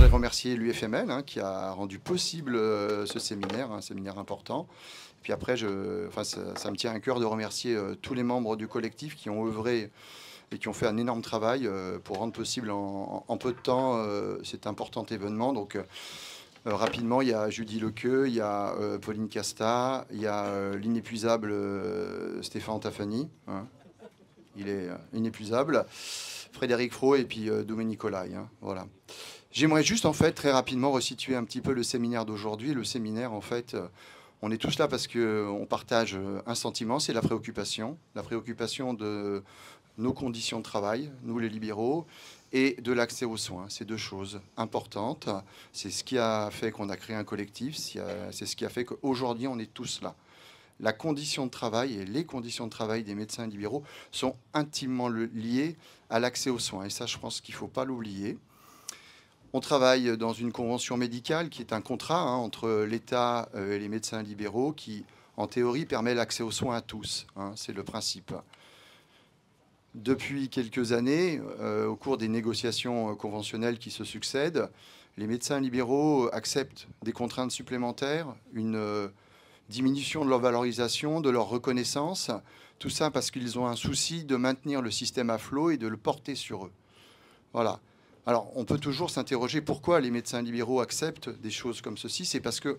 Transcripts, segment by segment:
voudrais remercier l'UFML hein, qui a rendu possible ce séminaire, un séminaire important. Puis après, ça me tient à cœur de remercier tous les membres du collectif qui ont œuvré et qui ont fait un énorme travail pour rendre possible en peu de temps cet important événement. Donc, rapidement, il y a Judy Lequeux, il y a Pauline Casta, il y a l'inépuisable Stéphane Tafani. Hein. Il est inépuisable. Frédéric Fro et puis Dominique Nicolai. Hein. Voilà. J'aimerais juste, en fait, très rapidement resituer un petit peu le séminaire d'aujourd'hui. Le séminaire, en fait, on est tous là parce qu'on partage un sentiment, c'est la préoccupation de nos conditions de travail, nous les libéraux, et de l'accès aux soins. C'est deux choses importantes. C'est ce qui a fait qu'on a créé un collectif, c'est ce qui a fait qu'aujourd'hui, on est tous là. La condition de travail et les conditions de travail des médecins libéraux sont intimement liées à l'accès aux soins. Et ça, je pense qu'il ne faut pas l'oublier. On travaille dans une convention médicale qui est un contrat hein, entre l'État et les médecins libéraux qui, en théorie, permet l'accès aux soins à tous. Hein, c'est le principe. Depuis quelques années, au cours des négociations conventionnelles qui se succèdent, les médecins libéraux acceptent des contraintes supplémentaires, une diminution de leur valorisation, de leur reconnaissance, tout ça parce qu'ils ont un souci de maintenir le système à flot et de le porter sur eux. Voilà. Alors, on peut toujours s'interroger pourquoi les médecins libéraux acceptent des choses comme ceci. C'est parce que,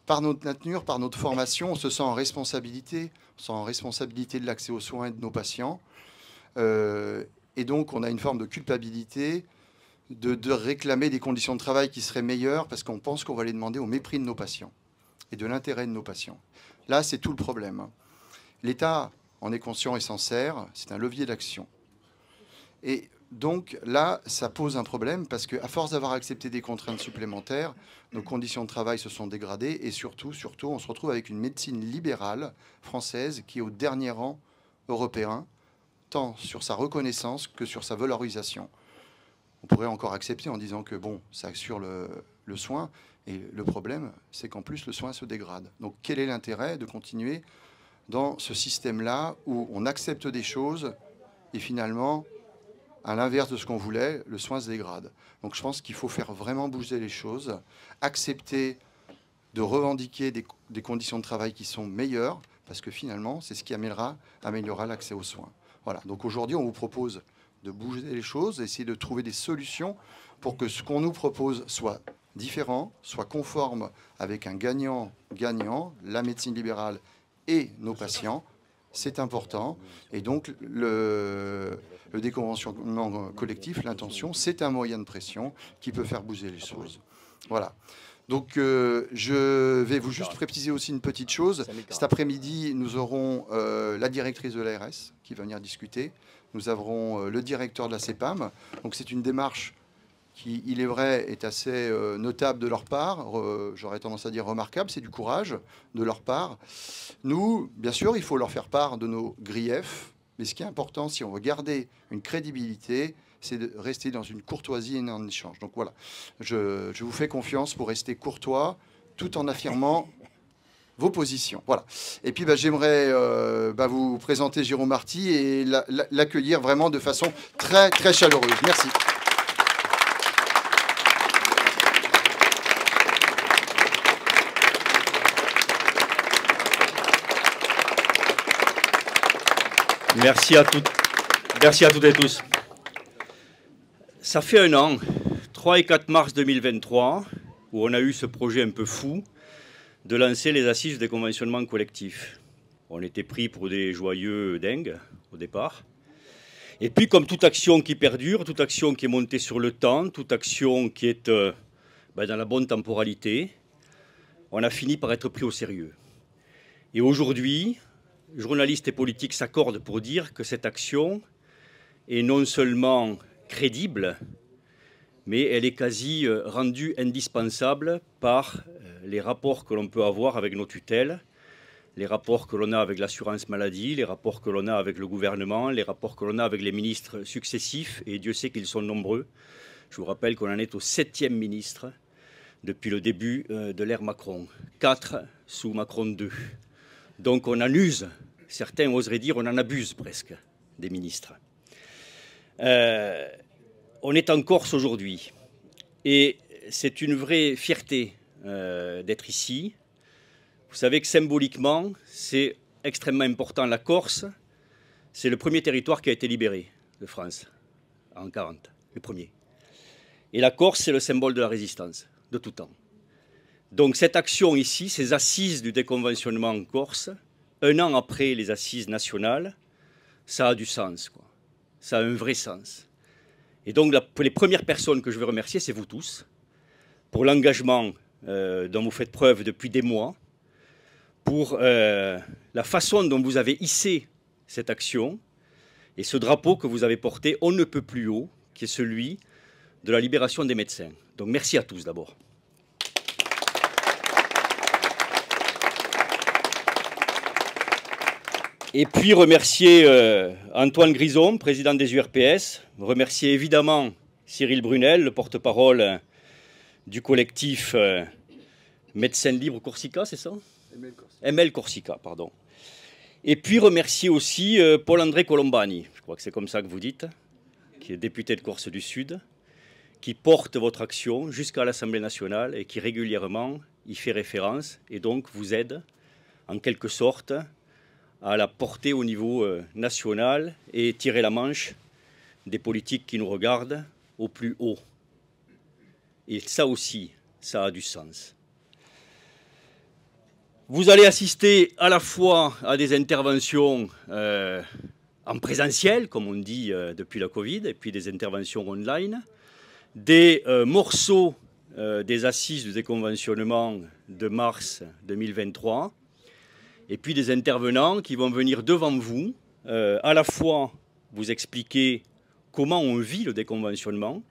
par notre nature, par notre formation, on se sent en responsabilité. On se sent en responsabilité de l'accès aux soins de nos patients. Et donc, on a une forme de culpabilité de réclamer des conditions de travail qui seraient meilleures parce qu'on pense qu'on va les demander au mépris de nos patients et de l'intérêt de nos patients. Là, c'est tout le problème. L'État en est conscient et s'en sert. C'est un levier d'action. Et donc là, ça pose un problème parce qu'à force d'avoir accepté des contraintes supplémentaires, nos conditions de travail se sont dégradées et surtout, on se retrouve avec une médecine libérale française qui est au dernier rang européen, tant sur sa reconnaissance que sur sa valorisation. On pourrait encore accepter en disant que bon, ça assure le soin, et le problème, c'est qu'en plus, le soin se dégrade. Donc quel est l'intérêt de continuer dans ce système-là où on accepte des choses et finalement, à l'inverse de ce qu'on voulait, le soin se dégrade. Donc je pense qu'il faut faire vraiment bouger les choses, accepter de revendiquer des conditions de travail qui sont meilleures, parce que finalement, c'est ce qui améliorera l'accès aux soins. Voilà. Donc aujourd'hui, on vous propose de bouger les choses, essayer de trouver des solutions pour que ce qu'on nous propose soit différent, soit conforme avec un gagnant-gagnant, la médecine libérale et nos patients. C'est important. Et donc, le déconventionnement collectif, l'intention, c'est un moyen de pression qui peut faire bouger les choses. Voilà. Donc, je vais vous juste préciser aussi une petite chose. Cet après-midi, nous aurons la directrice de l'ARS qui va venir discuter. Nous aurons le directeur de la CEPAM. Donc, c'est une démarche qui, il est vrai, est assez notable de leur part. J'aurais tendance à dire remarquable. C'est du courage de leur part. Nous, bien sûr, il faut leur faire part de nos griefs. Mais ce qui est important, si on veut garder une crédibilité, c'est de rester dans une courtoisie et un échange. Donc voilà, je vous fais confiance pour rester courtois tout en affirmant vos positions. Voilà. Et puis j'aimerais vous présenter Jérôme Marty et l'accueillir vraiment de façon très, très chaleureuse. Merci. Merci à toutes et tous. Ça fait un an, 3 et 4 mars 2023, où on a eu ce projet un peu fou de lancer les assises des conventionnements collectifs. On était pris pour des joyeux dingues au départ. Et puis, comme toute action qui perdure, toute action qui est montée sur le temps, toute action qui est dans la bonne temporalité, on a fini par être pris au sérieux. Et aujourd'hui, journalistes et politiques s'accordent pour dire que cette action est non seulement crédible, mais elle est quasi rendue indispensable par les rapports que l'on peut avoir avec nos tutelles, les rapports que l'on a avec l'assurance maladie, les rapports que l'on a avec le gouvernement, les rapports que l'on a avec les ministres successifs, et Dieu sait qu'ils sont nombreux. Je vous rappelle qu'on en est au 7e ministre depuis le début de l'ère Macron, 4 sous Macron 2. Donc on en use, certains oseraient dire on en abuse presque des ministres. On est en Corse aujourd'hui. Et c'est une vraie fierté d'être ici. Vous savez que symboliquement, c'est extrêmement important. La Corse, c'est le premier territoire qui a été libéré de France en 1940, le premier. Et la Corse, c'est le symbole de la résistance, de tout temps. Donc cette action ici, ces assises du déconventionnement en Corse, un an après les assises nationales, ça a du sens, quoi. Ça a un vrai sens. Et donc les premières personnes que je veux remercier, c'est vous tous, pour l'engagement dont vous faites preuve depuis des mois, pour la façon dont vous avez hissé cette action et ce drapeau que vous avez porté on ne peut plus haut, qui est celui de la libération des médecins. Donc merci à tous d'abord. Et puis remercier Antoine Grison, président des URPS, remercier évidemment Cyril Brunel, le porte-parole du collectif Médecins Libres Corsica, c'est ça? ML Corsica, pardon. Et puis remercier aussi Paul-André Colombani, je crois que c'est comme ça que vous dites, qui est député de Corse du Sud, qui porte votre action jusqu'à l'Assemblée nationale et qui régulièrement y fait référence et donc vous aide en quelque sorte à la porter au niveau national et tirer la manche des politiques qui nous regardent au plus haut. Et ça aussi, ça a du sens. Vous allez assister à la fois à des interventions en présentiel, comme on dit depuis la Covid, et puis des interventions online, des morceaux des assises du déconventionnement de mars 2023, et puis des intervenants qui vont venir devant vous, à la fois vous expliquer comment on vit le déconventionnement,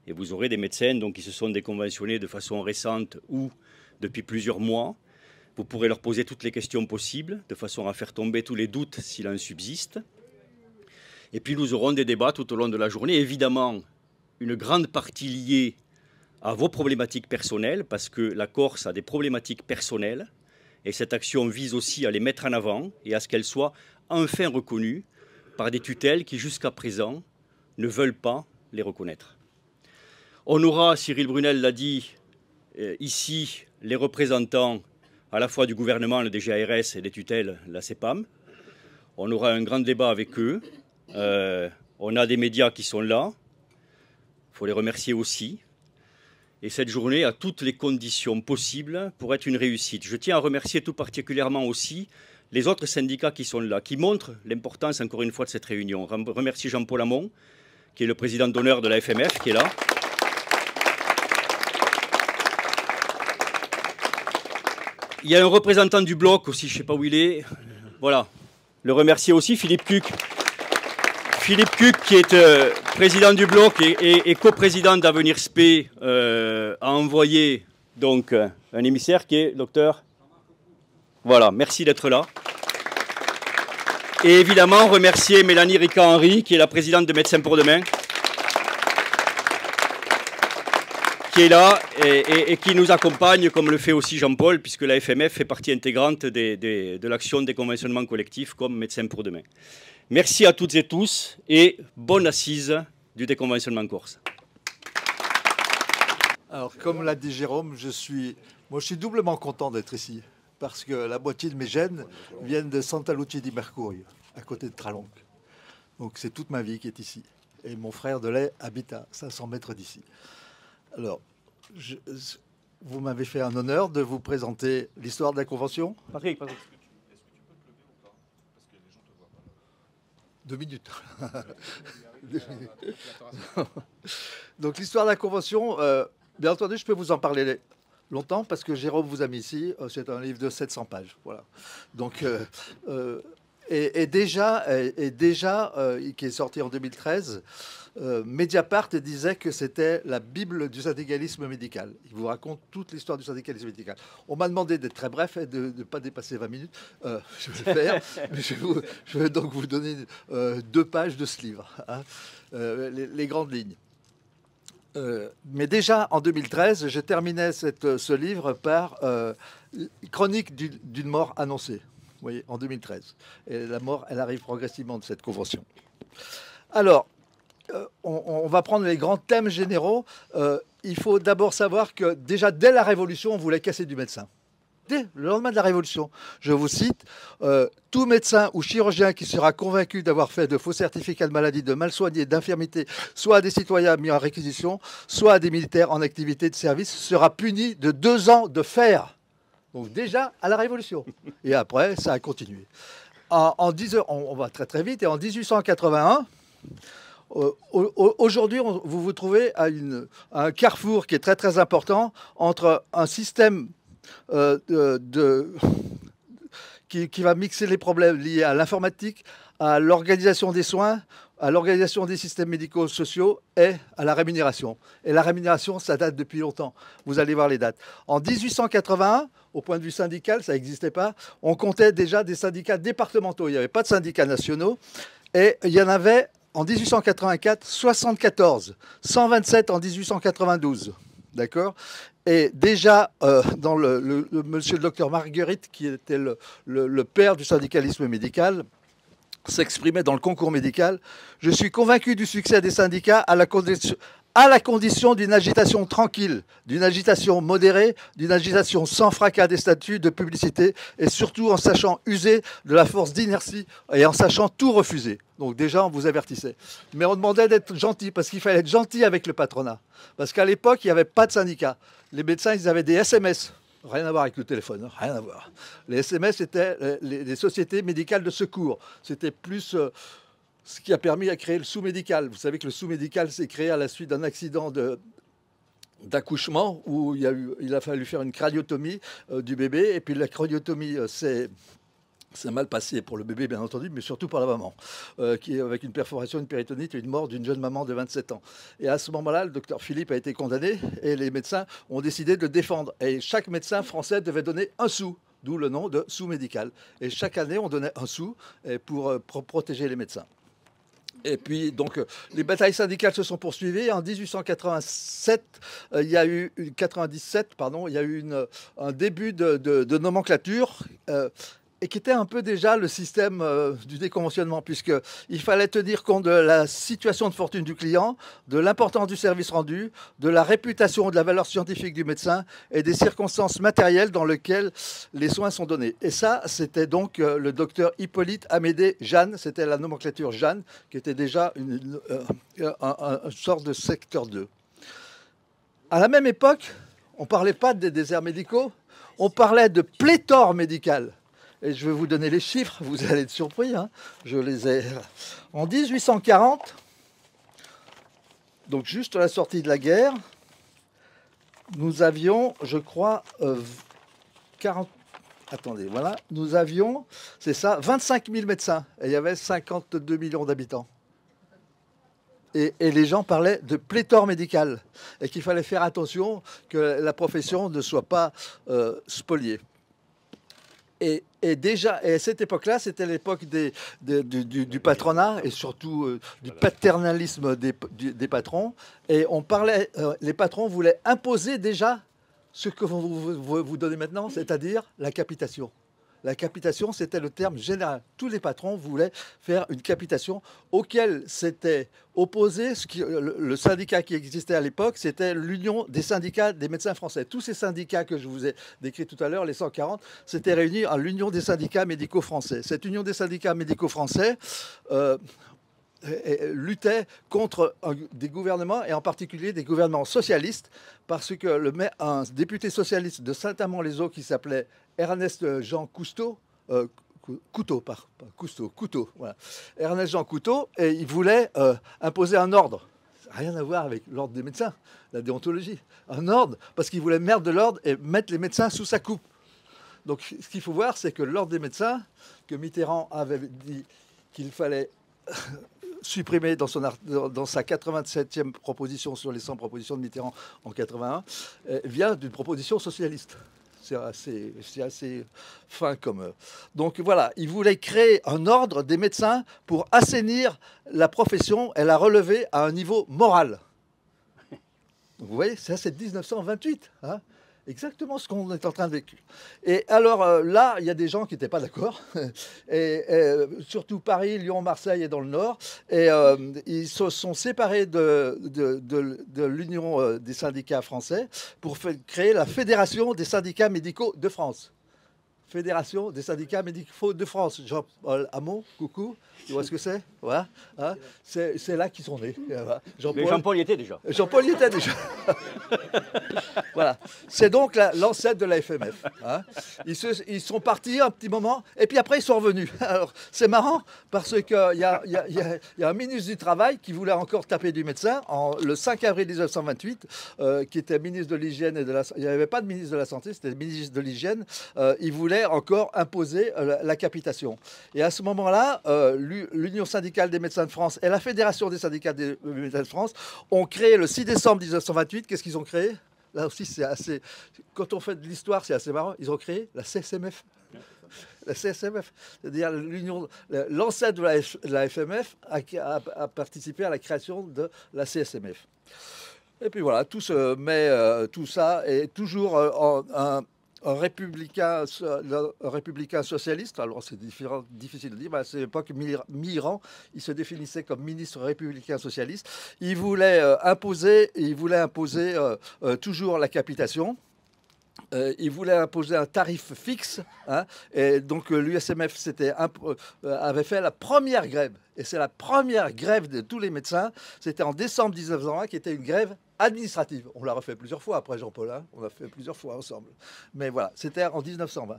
et vous aurez des médecins donc, qui se sont déconventionnés de façon récente ou depuis plusieurs mois. Vous pourrez leur poser toutes les questions possibles, de façon à faire tomber tous les doutes s'il en subsiste. Et puis nous aurons des débats tout au long de la journée, évidemment une grande partie liée à vos problématiques personnelles, parce que la Corse a des problématiques personnelles, et cette action vise aussi à les mettre en avant et à ce qu'elles soient enfin reconnues par des tutelles qui, jusqu'à présent, ne veulent pas les reconnaître. On aura, Cyril Brunel l'a dit, ici, les représentants à la fois du gouvernement, le DGARS et des tutelles, la CEPAM. On aura un grand débat avec eux. On a des médias qui sont là. Il faut les remercier aussi. Et cette journée a toutes les conditions possibles pour être une réussite. Je tiens à remercier tout particulièrement aussi les autres syndicats qui sont là, qui montrent l'importance, encore une fois, de cette réunion. Je remercie Jean-Paul Hamon, qui est le président d'honneur de la FMF, qui est là. Il y a un représentant du bloc aussi, je ne sais pas où il est. Voilà. Le remercier aussi, Philippe Cuc. Philippe Cuc, qui est président du bloc et coprésident d'Avenir SP, a envoyé donc un émissaire qui est docteur. Voilà, merci d'être là. Et évidemment, remercier Mélanie Rica-Henry, qui est la présidente de Médecins pour Demain, qui est là et qui nous accompagne, comme le fait aussi Jean-Paul, puisque la FMF fait partie intégrante de l'action des conventionnements collectifs comme Médecins pour Demain. Merci à toutes et tous et bonne assise du déconventionnement corse. Alors, comme l'a dit Jérôme, je suis doublement content d'être ici, parce que la moitié de mes gènes viennent de Santa Lucia di Mercurio, à côté de Tralonc. Donc c'est toute ma vie qui est ici. Et mon frère de lait habite à 500 mètres d'ici. Alors, vous m'avez fait un honneur de vous présenter l'histoire de la Convention. Patrick. 2 minutes. Donc l'histoire de la Convention, bien entendu, je peux vous en parler longtemps parce que Jérôme vous a mis ici. C'est un livre de 700 pages. Voilà. Donc, déjà, qui est sorti en 2013, Mediapart disait que c'était la Bible du syndicalisme médical. Il vous raconte toute l'histoire du syndicalisme médical. On m'a demandé d'être très bref et de ne pas dépasser 20 minutes. Je vais le faire. Mais je vais donc vous donner 2 pages de ce livre, hein, les grandes lignes. Mais déjà, en 2013, je terminais ce livre par chronique d'une mort annoncée. Vous voyez, en 2013. Et la mort, elle arrive progressivement de cette convention. Alors, on va prendre les grands thèmes généraux. Il faut d'abord savoir que déjà dès la Révolution, on voulait casser du médecin. Dès le lendemain de la Révolution, je vous cite, tout médecin ou chirurgien qui sera convaincu d'avoir fait de faux certificats de maladie, de mal soignés, d'infirmité, soit à des citoyens mis en réquisition, soit à des militaires en activité de service, sera puni de 2 ans de fer. Donc déjà à la Révolution. Et après, ça a continué. On va très très vite. Et en 1881, aujourd'hui, vous vous trouvez à un carrefour qui est très très important entre un système qui va mixer les problèmes liés à l'informatique, à l'organisation des soins, à l'organisation des systèmes médico-sociaux et à la rémunération. Et la rémunération, ça date depuis longtemps. Vous allez voir les dates. En 1881, au point de vue syndical, ça n'existait pas. On comptait déjà des syndicats départementaux. Il n'y avait pas de syndicats nationaux. Et il y en avait en 1884, 74, 127 en 1892. D'accord ? Et déjà, dans monsieur le docteur Marguerite, qui était le père du syndicalisme médical, s'exprimait dans le concours médical. Je suis convaincu du succès des syndicats à la condition d'une agitation tranquille, d'une agitation modérée, d'une agitation sans fracas des statuts de publicité et surtout en sachant user de la force d'inertie et en sachant tout refuser. Donc déjà, on vous avertissait. Mais on demandait d'être gentil parce qu'il fallait être gentil avec le patronat. Parce qu'à l'époque, il n'y avait pas de syndicat. Les médecins, ils avaient des SMS. Rien à voir avec le téléphone, rien à voir. Les SMS, c'était les sociétés médicales de secours. C'était plus ce qui a permis à créer le sous-médical. Vous savez que le sous-médical s'est créé à la suite d'un accident d'accouchement où il a fallu faire une craniotomie du bébé. Et puis la craniotomie, c'est mal passé pour le bébé, bien entendu, mais surtout pour la maman, qui est avec une perforation, une péritonite et une mort d'une jeune maman de 27 ans. Et à ce moment-là, le docteur Philippe a été condamné et les médecins ont décidé de le défendre. Et chaque médecin français devait donner 1 sou, d'où le nom de sous-médical. Et chaque année, on donnait 1 sou pour protéger les médecins. Et puis, donc, les batailles syndicales se sont poursuivies. En 1897, il y a eu un début de nomenclature et qui était un peu déjà le système du déconventionnement, puisqu'il fallait tenir compte de la situation de fortune du client, de l'importance du service rendu, de la réputation et de la valeur scientifique du médecin et des circonstances matérielles dans lesquelles les soins sont donnés. Et ça, c'était donc le docteur Hippolyte Amédée Jeanne, c'était la nomenclature Jeanne, qui était déjà une sorte de secteur 2. À la même époque, on ne parlait pas des déserts médicaux, on parlait de pléthore médicale. Et je vais vous donner les chiffres, vous allez être surpris. Hein. Je les ai. En 1840, donc juste à la sortie de la guerre, nous avions, je crois, 40. Attendez, voilà. Nous avions, c'est ça, 25 000 médecins. Et il y avait 52 millions d'habitants. Et les gens parlaient de pléthore médicale. Et qu'il fallait faire attention que la profession ne soit pas spoliée. Et déjà, et à cette époque-là, c'était l'époque du patronat et surtout du paternalisme des patrons. Et on parlait, les patrons voulaient imposer déjà ce que vous donnez maintenant, c'est-à-dire la capitation. La capitation, c'était le terme général. Tous les patrons voulaient faire une capitation auquel s'était opposé le syndicat qui existait à l'époque, c'était l'Union des syndicats des médecins français. Tous ces syndicats que je vous ai décrits tout à l'heure, les 140, s'étaient réunis en l'Union des syndicats médicaux français. Cette Union des syndicats médicaux français luttait contre des gouvernements, et en particulier des gouvernements socialistes, parce que un député socialiste de Saint-Amand-les-Eaux qui s'appelait Ernest Jean Cousteau, voilà. Ernest Jean Cousteau, et il voulait imposer un ordre. Rien à voir avec l'ordre des médecins, la déontologie. Un ordre, parce qu'il voulait mettre de l'ordre et mettre les médecins sous sa coupe. Donc ce qu'il faut voir, c'est que l'ordre des médecins, que Mitterrand avait dit qu'il fallait supprimer dans sa 87e proposition sur les 100 propositions de Mitterrand en 81, vient d'une proposition socialiste. C'est assez fin comme... Donc voilà, il voulait créer un ordre des médecins pour assainir la profession et la relever à un niveau moral. Donc vous voyez, ça c'est 1928. Hein. Exactement ce qu'on est en train de vivre. Et alors là, il y a des gens qui n'étaient pas d'accord. Surtout Paris, Lyon, Marseille et dans le Nord. Et ils se sont séparés de l'Union des syndicats français pour créer la Fédération des syndicats médicaux de France. Fédération des syndicats médicaux de France. Jean-Paul Hamon, coucou. Tu vois ce que c'est? Voilà. Hein, c'est là qu'ils sont nés. Voilà. Jean-Paul y était déjà. Jean-Paul y était déjà. Voilà. C'est donc l'ancêtre de la FMF. Hein. Ils sont partis un petit moment et puis après ils sont revenus. Alors c'est marrant parce qu'il y a un ministre du Travail qui voulait encore taper du médecin le 5 avril 1928, qui était ministre de l'Hygiène et de la... Il n'y avait pas de ministre de la Santé, c'était le ministre de l'Hygiène. Il voulait encore imposer la capitation. Et à ce moment-là, l'Union syndicale des médecins de France et la Fédération des syndicats des médecins de France ont créé le 6 décembre 1928. Qu'est-ce qu'ils ont créé? Là aussi, c'est assez. Quand on fait de l'histoire, c'est assez marrant. Ils ont créé la CSMF. La CSMF, c'est-à-dire l'ancêtre de la FMF a participé à la création de la CSMF. Et puis voilà, tout ça est toujours un républicain socialiste. Alors c'est difficile de dire, mais à cette époque, Mitterrand, il se définissait comme ministre républicain socialiste. Il voulait imposer toujours la capitation. Il voulait imposer un tarif fixe, hein, et donc l'USMF avait fait la première grève, et c'est la première grève de tous les médecins. C'était en décembre 1920, qui était une grève administrative. On l'a refait plusieurs fois après Jean-Paul, hein, on l'a fait plusieurs fois ensemble. Mais voilà, c'était en 1920.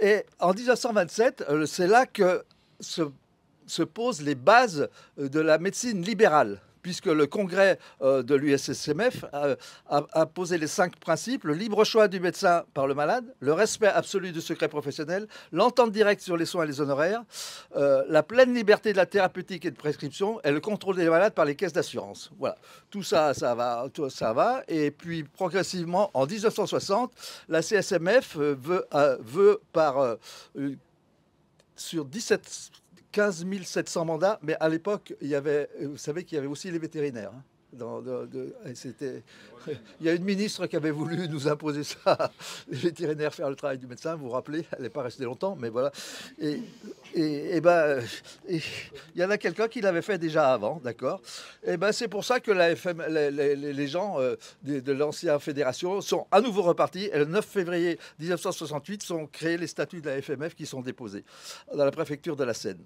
Et en 1927, c'est là que se posent les bases de la médecine libérale, puisque le congrès de l'USSMF a posé les 5 principes: le libre choix du médecin par le malade, le respect absolu du secret professionnel, l'entente directe sur les soins et les honoraires, la pleine liberté de la thérapeutique et de prescription, et le contrôle des malades par les caisses d'assurance. Voilà, tout ça, ça va. Et puis progressivement, en 1960, la CSMF veut sur 15 700 mandats, mais à l'époque, vous savez qu'il y avait aussi les vétérinaires. Hein. Il y a une ministre qui avait voulu nous imposer ça, les vétérinaires faire le travail du médecin, vous vous rappelez, elle n'est pas restée longtemps, mais voilà. Il y en a quelqu'un qui l'avait fait déjà avant, d'accord. Et ben c'est pour ça que les gens de l'ancienne fédération sont à nouveau repartis. Et le 9 février 1968 sont créés les statuts de la FMF qui sont déposés dans la préfecture de la Seine.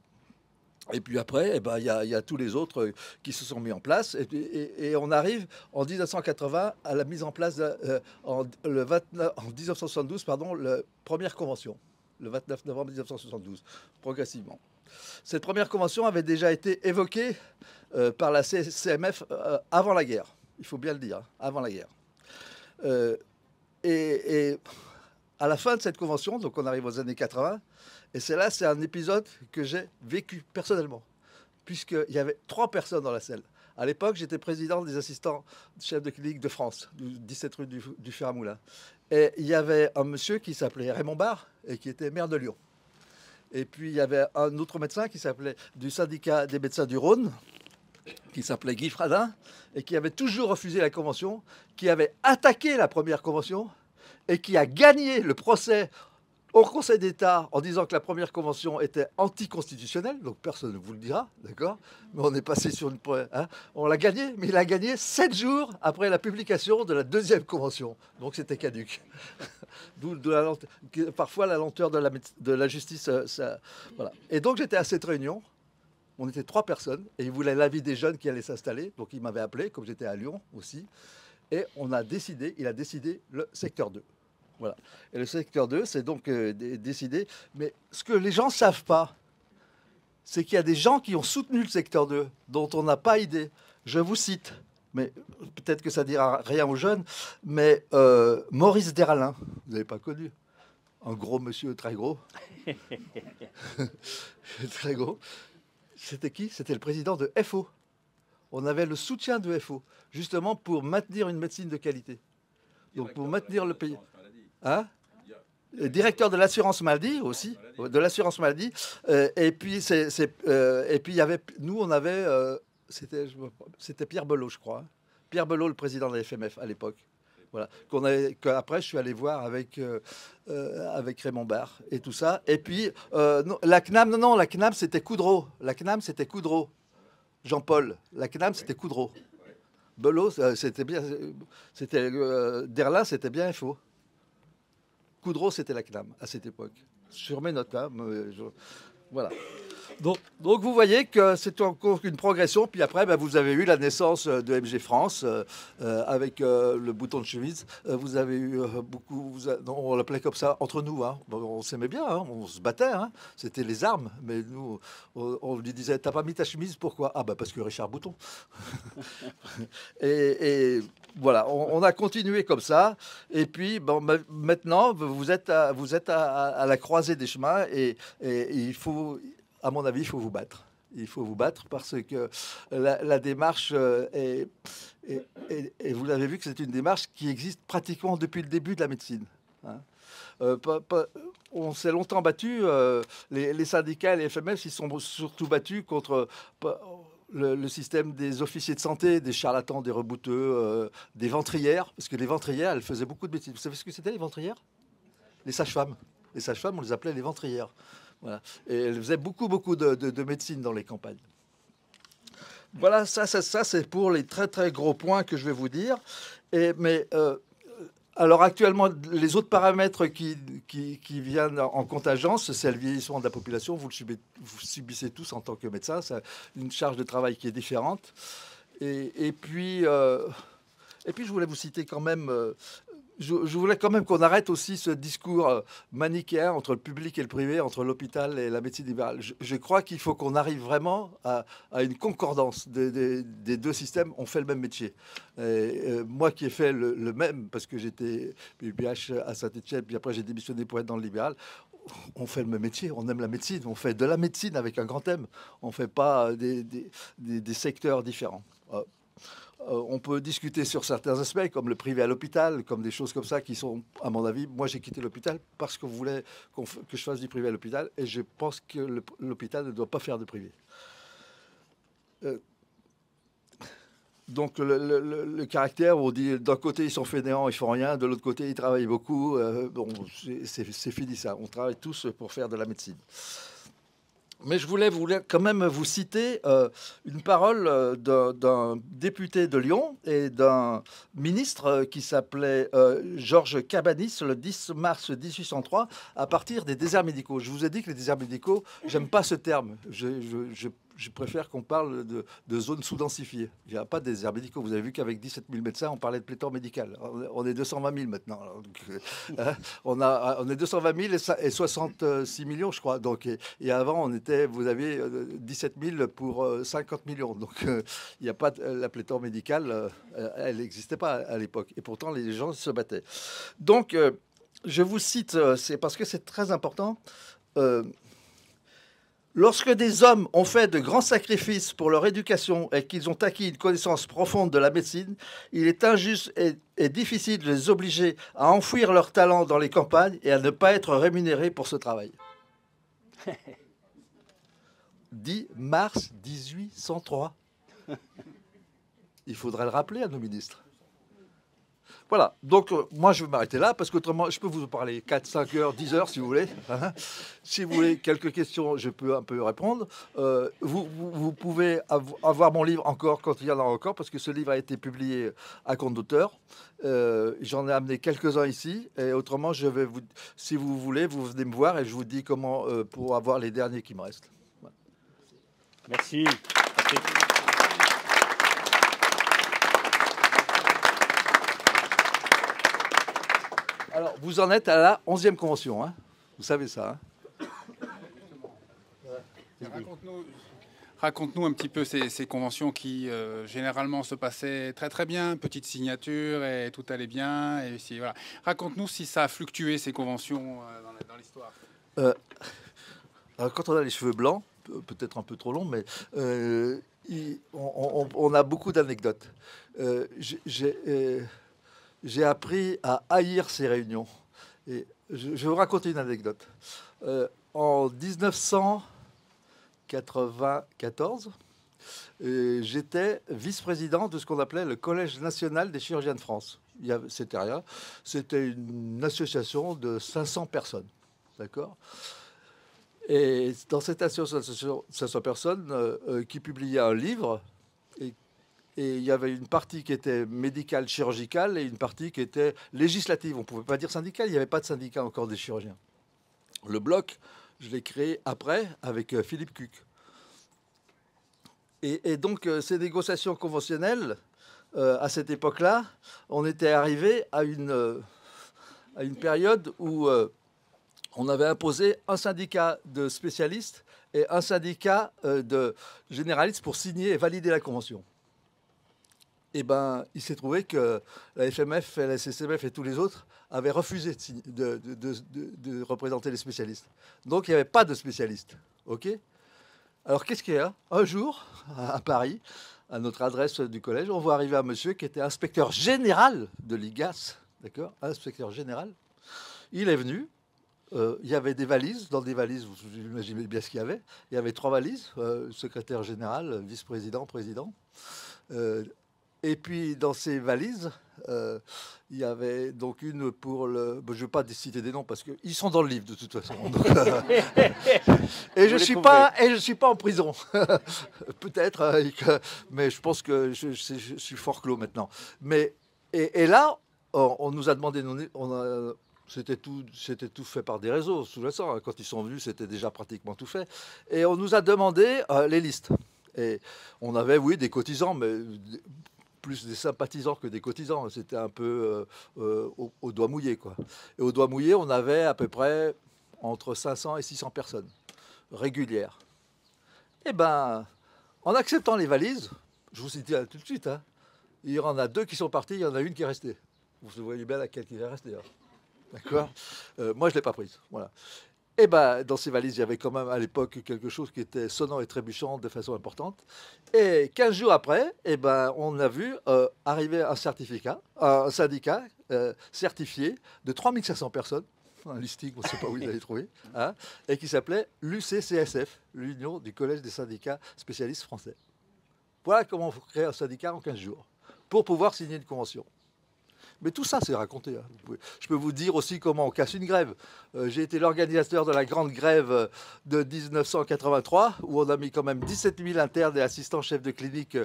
Et puis après, il y a tous les autres qui se sont mis en place. Et on arrive en 1980 à la mise en place, en 1972, la première convention, le 29 novembre 1972, progressivement. Cette première convention avait déjà été évoquée par la CMF avant la guerre, il faut bien le dire, avant la guerre. Et à la fin de cette convention, donc on arrive aux années 80, et c'est un épisode que j'ai vécu personnellement, puisqu'il y avait 3 personnes dans la salle. À l'époque, j'étais président des assistants chefs de clinique de France, 17 rue du Fer à Moulin. Et il y avait un monsieur qui s'appelait Raymond Barre et qui était maire de Lyon. Et puis il y avait un autre médecin qui s'appelait du syndicat des médecins du Rhône, qui s'appelait Guy Fradin, et qui avait toujours refusé la convention, qui avait attaqué la première convention et qui a gagné le procès au Conseil d'État en disant que la première convention était anticonstitutionnelle, donc personne ne vous le dira, d'accord? Mais on est passé sur une... Hein, on l'a gagné, mais il a gagné 7 jours après la publication de la deuxième convention. Donc c'était caduc. D'où parfois la lenteur de la justice. Voilà. Et donc j'étais à cette réunion, on était 3 personnes, et il voulait l'avis des jeunes qui allaient s'installer, donc il m'avait appelé, comme j'étais à Lyon aussi, et il a décidé le secteur 2. Voilà. Et le secteur 2, c'est donc décidé. Mais ce que les gens ne savent pas, c'est qu'il y a des gens qui ont soutenu le secteur 2, dont on n'a pas idée. Je vous cite, mais peut-être que ça ne dira rien aux jeunes, mais Maurice Deralin, vous n'avez pas connu. Un gros monsieur, très gros. Très gros. C'était qui? C'était le président de FO. On avait le soutien de FO, justement pour maintenir une médecine de qualité. Donc pour maintenir le pays. Hein? Directeur de l'assurance maladie aussi, de l'assurance maladie. Et puis il y avait, nous on avait, c'était Pierre Belot, je crois. Pierre Belot, le président de la FMF à l'époque. Voilà. Qu'après, je suis allé voir avec Raymond Barre et tout ça. Et puis, non, la CNAM, la CNAM, c'était Coudreau. La CNAM, c'était Coudreau. Jean-Paul. La CNAM, c'était Coudreau. Belot, c'était bien. Derlin, c'était bien FO. Coudreau, c'était la CNAM à cette époque. Sur mes notes, hein, voilà. Donc vous voyez que c'est encore une progression. Puis après, vous avez eu la naissance de MG France avec le bouton de chemise. Vous avez eu beaucoup, on l'appelait comme ça entre nous. Hein. On s'aimait bien, hein, on se battait. Hein. C'était les armes. Mais nous, on lui disait, t'as pas mis ta chemise, pourquoi? Ah parce que Richard Bouton. et voilà, on a continué comme ça. Et puis maintenant, vous êtes à la croisée des chemins et il faut... À mon avis, il faut vous battre. Il faut vous battre parce que la démarche et vous l'avez vu que c'est une démarche qui existe pratiquement depuis le début de la médecine. Hein. On s'est longtemps battu. Les syndicats et les FMF s'y sont surtout battus contre le système des officiers de santé, des charlatans, des rebouteux, des ventrières. Parce que les ventrières, elles faisaient beaucoup de médecine. Vous savez ce que c'était, les ventrières? Les sages-femmes. Les sages-femmes, on les appelait les ventrières. Voilà. Et elle faisait beaucoup de médecine dans les campagnes. Voilà, ça c'est pour les très très gros points que je vais vous dire. Alors actuellement, les autres paramètres qui viennent en contingence, c'est le vieillissement de la population. Vous subissez tous en tant que médecin. C'est une charge de travail qui est différente. Et puis, je voulais vous citer quand même... Je voulais quand même qu'on arrête aussi ce discours manichéen entre le public et le privé, entre l'hôpital et la médecine libérale. Je crois qu'il faut qu'on arrive vraiment à une concordance des deux systèmes. On fait le même métier. Moi qui ai fait le même, parce que j'étais UPH à Saint-Etienne, puis après j'ai démissionné pour être dans le libéral, on fait le même métier, on aime la médecine, on fait de la médecine avec un grand M. On ne fait pas des secteurs différents. On peut discuter sur certains aspects, comme le privé à l'hôpital, comme des choses comme ça qui sont, à mon avis, moi j'ai quitté l'hôpital parce que vous voulez que je fasse du privé à l'hôpital et je pense que l'hôpital ne doit pas faire de privé. Donc le caractère où on dit d'un côté ils sont fainéants, ils font rien, de l'autre côté ils travaillent beaucoup, bon, c'est fini ça, on travaille tous pour faire de la médecine. Mais je voulais quand même vous citer une parole d'un député de Lyon et d'un ministre qui s'appelait Georges Cabanis le 10 mars 1803 à partir des déserts médicaux. Je vous ai dit que les déserts médicaux, j'aime pas ce terme. Je préfère qu'on parle de zones sous-densifiées. Il n'y a pas de déserts médicaux. Vous avez vu qu'avec 17 000 médecins, on parlait de pléthore médical. On est 220 000 maintenant. Alors, donc, on est 220 000 et 66 millions, je crois. Donc, et avant, vous aviez 17 000 pour 50 millions. Donc, il n'y a pas la pléthore médicale. Elle n'existait pas à l'époque. Et pourtant, les gens se battaient. Donc, je vous cite, c'est parce que c'est très important. Lorsque des hommes ont fait de grands sacrifices pour leur éducation et qu'ils ont acquis une connaissance profonde de la médecine, il est injuste et difficile de les obliger à enfouir leur talent dans les campagnes et à ne pas être rémunérés pour ce travail. 10 mars 1803. Il faudrait le rappeler à nos ministres. Voilà, donc moi je vais m'arrêter là parce qu'autrement je peux vous parler 4, 5 heures, 10 heures si vous voulez. Si vous voulez quelques questions, je peux un peu répondre. Vous pouvez avoir mon livre encore quand il y en a encore parce que ce livre a été publié à compte d'auteur. J'en ai amené quelques-uns ici et autrement je vais si vous voulez, vous venez me voir et je vous dis comment pour avoir les derniers qui me restent. Voilà. Merci. Alors, vous en êtes à la 11e convention, hein, vous savez ça. Hein. Raconte-nous un petit peu ces conventions qui, généralement, se passaient très très bien, petite signature et tout allait bien. Et voilà. Raconte-nous si ça a fluctué, ces conventions, dans l'histoire. Quand on a les cheveux blancs, peut-être un peu trop longs, mais on a beaucoup d'anecdotes. J'ai appris à haïr ces réunions. Et je vais vous raconter une anecdote. En 1994, j'étais vice-président de ce qu'on appelait le Collège national des chirurgiens de France. C'était rien. C'était une association de 500 personnes. D'accord ? Et dans cette association, 500 personnes qui publiait un livre, et il y avait une partie qui était médicale, chirurgicale, et une partie qui était législative. On ne pouvait pas dire syndicale, il n'y avait pas de syndicat encore des chirurgiens. Le bloc, je l'ai créé après avec Philippe Cuc. Et donc, ces négociations conventionnelles, à cette époque-là, on était arrivé à une période où on avait imposé un syndicat de spécialistes et un syndicat de généralistes pour signer et valider la convention. Et ben, il s'est trouvé que la FMF, la CCMF et tous les autres avaient refusé de représenter les spécialistes. Donc, il n'y avait pas de spécialistes. OK ? Alors, qu'est-ce qu'il y a ? Un jour, à Paris, à notre adresse du collège, on voit arriver un monsieur qui était inspecteur général de l'IGAS. D'accord ? Inspecteur général. Il est venu. Il y avait des valises. Dans des valises, vous imaginez bien ce qu'il y avait. Il y avait 3 valises. Secrétaire général, vice-président, président. Et puis, dans ces valises, il y avait donc une pour le... Je ne vais pas citer des noms parce qu'ils sont dans le livre de toute façon. Donc, et je ne suis pas en prison. Peut-être, mais je pense que je suis fort clos maintenant. Mais, et là, on nous a demandé... C'était tout fait par des réseaux sous-jacents. Quand ils sont venus, c'était déjà pratiquement tout fait. Et on nous a demandé les listes. Et on avait, oui, des cotisants, mais... plus des sympathisants que des cotisants. C'était un peu au doigt mouillé, quoi. Et au doigt mouillé, on avait à peu près entre 500 et 600 personnes régulières. Eh bien, en acceptant les valises, je vous cite tout de suite, hein, il y en a 2 qui sont partis, il y en a une qui est restée. Vous voyez bien laquelle qui est restée. Hein. D'accord ? Moi, je ne l'ai pas prise. Voilà. Et ben, dans ces valises, il y avait quand même à l'époque quelque chose qui était sonnant et trébuchant de façon importante. Et 15 jours après, ben, on a vu arriver un syndicat certifié de 3500 personnes, un listing, on ne sait pas où ils allaient trouver, hein, et qui s'appelait l'UCCSF, l'Union du Collège des syndicats spécialistes français. Voilà comment on crée un syndicat en 15 jours, pour pouvoir signer une convention. Mais tout ça, c'est raconté. Hein. Je peux vous dire aussi comment on casse une grève. J'ai été l'organisateur de la grande grève de 1983, où on a mis quand même 17 000 internes et assistants chefs de clinique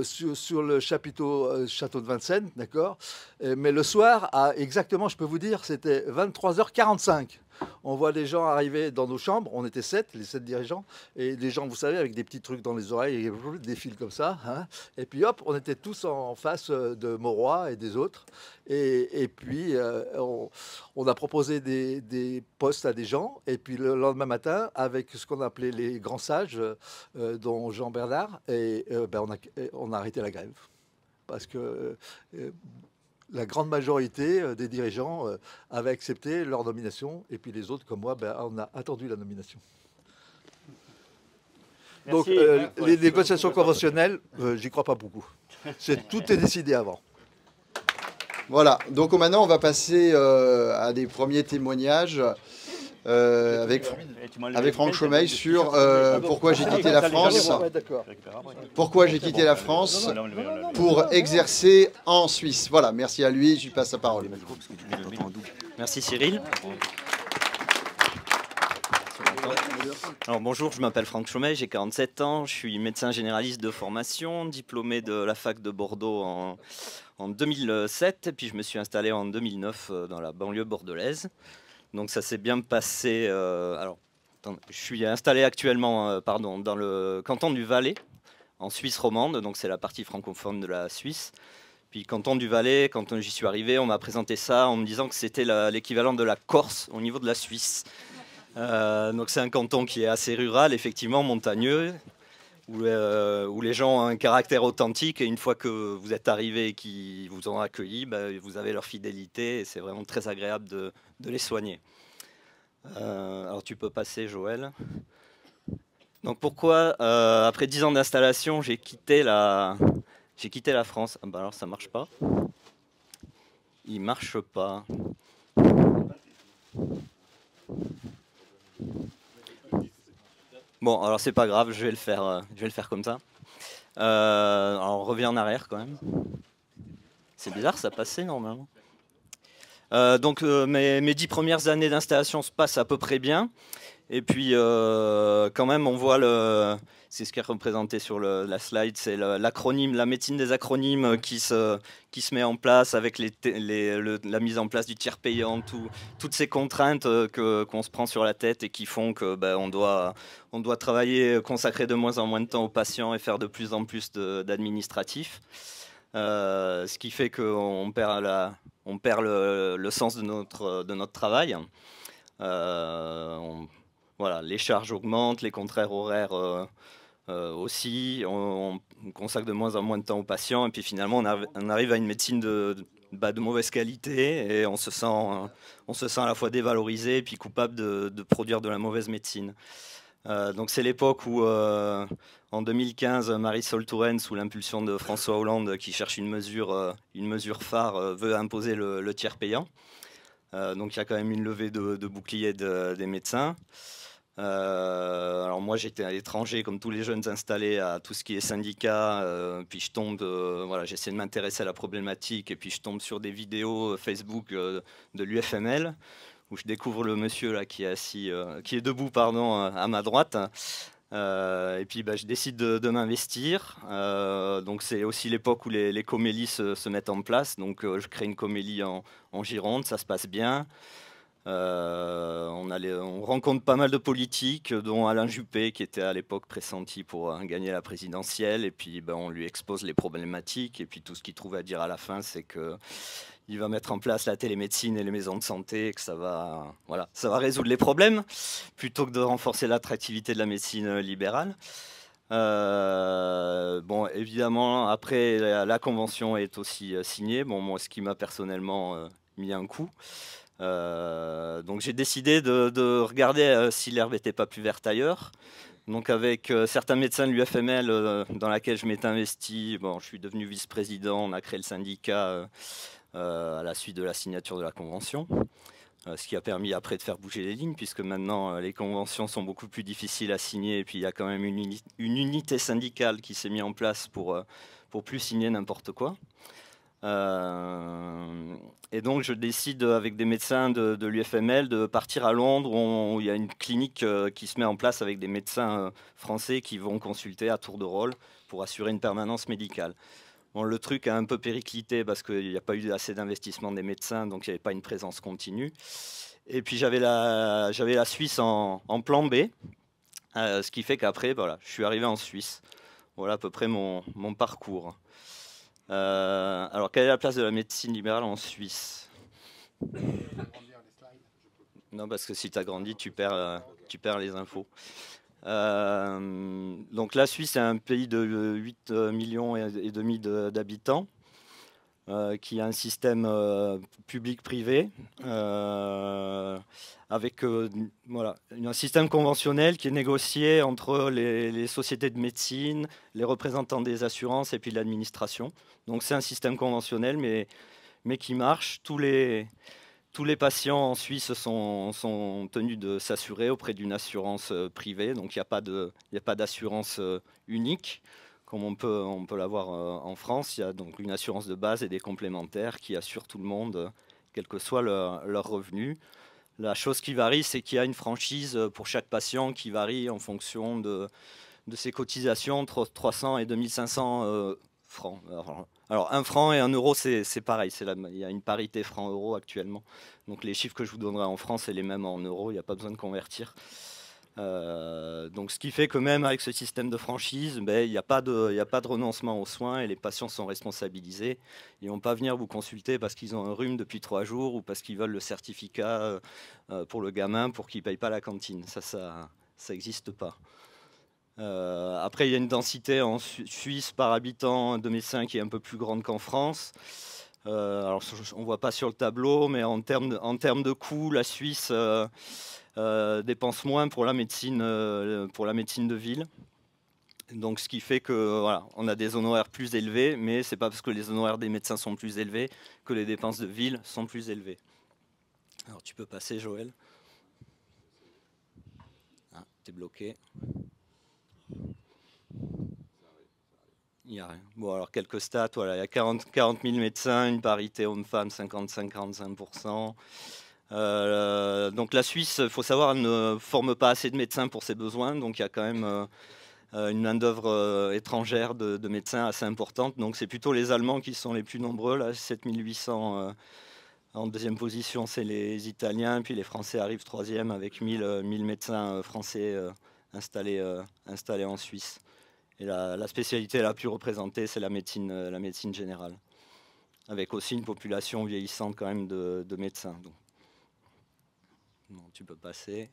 sur le chapiteau château de Vincennes, d'accord. Mais le soir, exactement, je peux vous dire, c'était 23h45. On voit des gens arriver dans nos chambres, on était 7, les 7 dirigeants, et des gens, vous savez, avec des petits trucs dans les oreilles, et des fils comme ça. Hein. Et puis hop, on était tous en face de Mauroy et des autres. Et puis, on a proposé des postes à des gens. Et puis le lendemain matin, avec ce qu'on appelait les grands sages, dont Jean Bernard, on a arrêté la grève. Parce que... la grande majorité des dirigeants avaient accepté leur nomination, et puis les autres, comme moi, on a attendu la nomination. Merci. Donc, les négociations conventionnelles, j'y crois pas beaucoup. Tout est décidé avant. Voilà, donc maintenant, on va passer à des premiers témoignages avec Franck Chaumeil sur pourquoi j'ai quitté la France. Pourquoi j'ai quitté la France pour exercer en Suisse. Voilà, merci à lui, je lui passe la parole. Merci Cyril. Alors bonjour, je m'appelle Franck Chaumeil, j'ai 47 ans, je suis médecin généraliste de formation, diplômé de la fac de Bordeaux en 2007, et puis je me suis installé en 2009 dans la banlieue bordelaise. Donc ça s'est bien passé. Je suis installé actuellement dans le canton du Valais, en Suisse romande, donc c'est la partie francophone de la Suisse. Puis canton du Valais, quand j'y suis arrivé, on m'a présenté ça en me disant que c'était l'équivalent de la Corse au niveau de la Suisse. Donc c'est un canton qui est assez rural, effectivement montagneux, où les gens ont un caractère authentique, et une fois que vous êtes arrivé et qu'ils vous ont accueilli, vous avez leur fidélité, et c'est vraiment très agréable de les soigner. Alors tu peux passer, Joël. Donc pourquoi, après 10 ans d'installation, j'ai quitté la France? Alors ça marche pas. Il marche pas. Bon, alors c'est pas grave, je vais le faire comme ça. Alors on revient en arrière quand même. C'est bizarre, ça passait normalement. Donc mes 10 premières années d'installation se passent à peu près bien. Et puis quand même on voit c'est ce qui est représenté sur la slide, c'est l'acronyme, la médecine des acronymes qui se met en place avec la mise en place du tiers payant, toutes ces contraintes qu'on se prend sur la tête et qui font que on doit travailler, consacrer de moins en moins de temps aux patients et faire de plus en plus d'administratifs. Ce qui fait qu'on perd le sens de notre travail. Voilà, les charges augmentent, les contraires horaires aussi. On consacre de moins en moins de temps aux patients. Et puis finalement, on arrive à une médecine de mauvaise qualité et on se sent à la fois dévalorisé et puis coupable de produire de la mauvaise médecine. Donc c'est l'époque où, en 2015, Marisol Touraine, sous l'impulsion de François Hollande, qui cherche une mesure phare, veut imposer le tiers payant. Donc il y a quand même une levée de bouclier des médecins. Alors moi j'étais à l'étranger comme tous les jeunes installés à tout ce qui est syndicat, puis je tombe, voilà, j'essaie de m'intéresser à la problématique et puis je tombe sur des vidéos Facebook de l'UFML où je découvre le monsieur là qui est debout pardon, à ma droite. Et puis je décide de m'investir. Donc c'est aussi l'époque où les comélies se mettent en place. Donc je crée une comélie en Gironde, ça se passe bien. On rencontre pas mal de politiques, dont Alain Juppé, qui était à l'époque pressenti pour gagner la présidentielle. Et puis on lui expose les problématiques. Et puis tout ce qu'il trouve à dire à la fin, c'est qu'il va mettre en place la télémédecine et les maisons de santé, et que ça va résoudre les problèmes, plutôt que de renforcer l'attractivité de la médecine libérale. Bon, évidemment, après, la convention est aussi signée. Bon, moi, ce qui m'a personnellement mis un coup. Donc j'ai décidé de regarder si l'herbe n'était pas plus verte ailleurs. Donc avec certains médecins de l'UFML dans laquelle je m'étais investi, je suis devenu vice-président, on a créé le syndicat à la suite de la signature de la convention. Ce qui a permis après de faire bouger les lignes, puisque maintenant les conventions sont beaucoup plus difficiles à signer, et puis il y a quand même une unité syndicale qui s'est mise en place pour plus signer n'importe quoi. Et donc je décide avec des médecins de l'UFML de partir à Londres où il y a une clinique qui se met en place avec des médecins français qui vont consulter à tour de rôle pour assurer une permanence médicale. Bon, le truc a un peu périclité parce qu'il n'y a pas eu assez d'investissement des médecins, donc il n'y avait pas une présence continue. Et puis j'avais la Suisse en plan B, ce qui fait qu'après, voilà, je suis arrivé en Suisse. Voilà à peu près mon parcours. Alors, quelle est la place de la médecine libérale en Suisse? Non, parce que si tu agrandis, tu perds les infos. Donc la Suisse est un pays de 8 millions et demi d'habitants qui a un système public-privé avec un système conventionnel qui est négocié entre les sociétés de médecine, les représentants des assurances et puis l'administration. Donc c'est un système conventionnel mais qui marche. Tous les patients en Suisse sont tenus de s'assurer auprès d'une assurance privée. Donc il n'y a pas d'assurance unique comme on peut l'avoir en France. Il y a donc une assurance de base et des complémentaires qui assurent tout le monde, quel que soit leur revenu. La chose qui varie, c'est qu'il y a une franchise pour chaque patient qui varie en fonction de ses cotisations entre 300 et 2500 francs. Alors 1 franc et 1 euro, c'est pareil. Il y a une parité franc-euro actuellement. Donc les chiffres que je vous donnerai en France, c'est les mêmes en euros. Il n'y a pas besoin de convertir. Donc ce qui fait que même avec ce système de franchise, il n'y a pas de renoncement aux soins et les patients sont responsabilisés. Ils ne vont pas venir vous consulter parce qu'ils ont un rhume depuis 3 jours ou parce qu'ils veulent le certificat pour le gamin pour qu'il ne paye pas la cantine. Ça n'existe pas. Après, il y a une densité en Suisse par habitant de médecins qui est un peu plus grande qu'en France. Alors, on ne voit pas sur le tableau, mais en termes de coûts, la Suisse dépense moins pour la médecine de ville. Donc, ce qui fait que on a des honoraires plus élevés, mais c'est pas parce que les honoraires des médecins sont plus élevés que les dépenses de ville sont plus élevées. Alors, tu peux passer, Joël. Ah, t'es bloqué. Il y a rien. Bon, alors quelques stats, voilà, il y a 40 000 médecins, une parité homme-femme 55-45%. Donc la Suisse, il faut savoir, ne forme pas assez de médecins pour ses besoins, donc il y a quand même une main-d'œuvre étrangère de médecins assez importante. Donc c'est plutôt les Allemands qui sont les plus nombreux, là, 7800 en deuxième position, c'est les Italiens, puis les Français arrivent troisième avec 1000 médecins français installés en Suisse. Et la spécialité la plus représentée, c'est la médecine générale, avec aussi une population vieillissante quand même de médecins. Donc, bon, tu peux passer.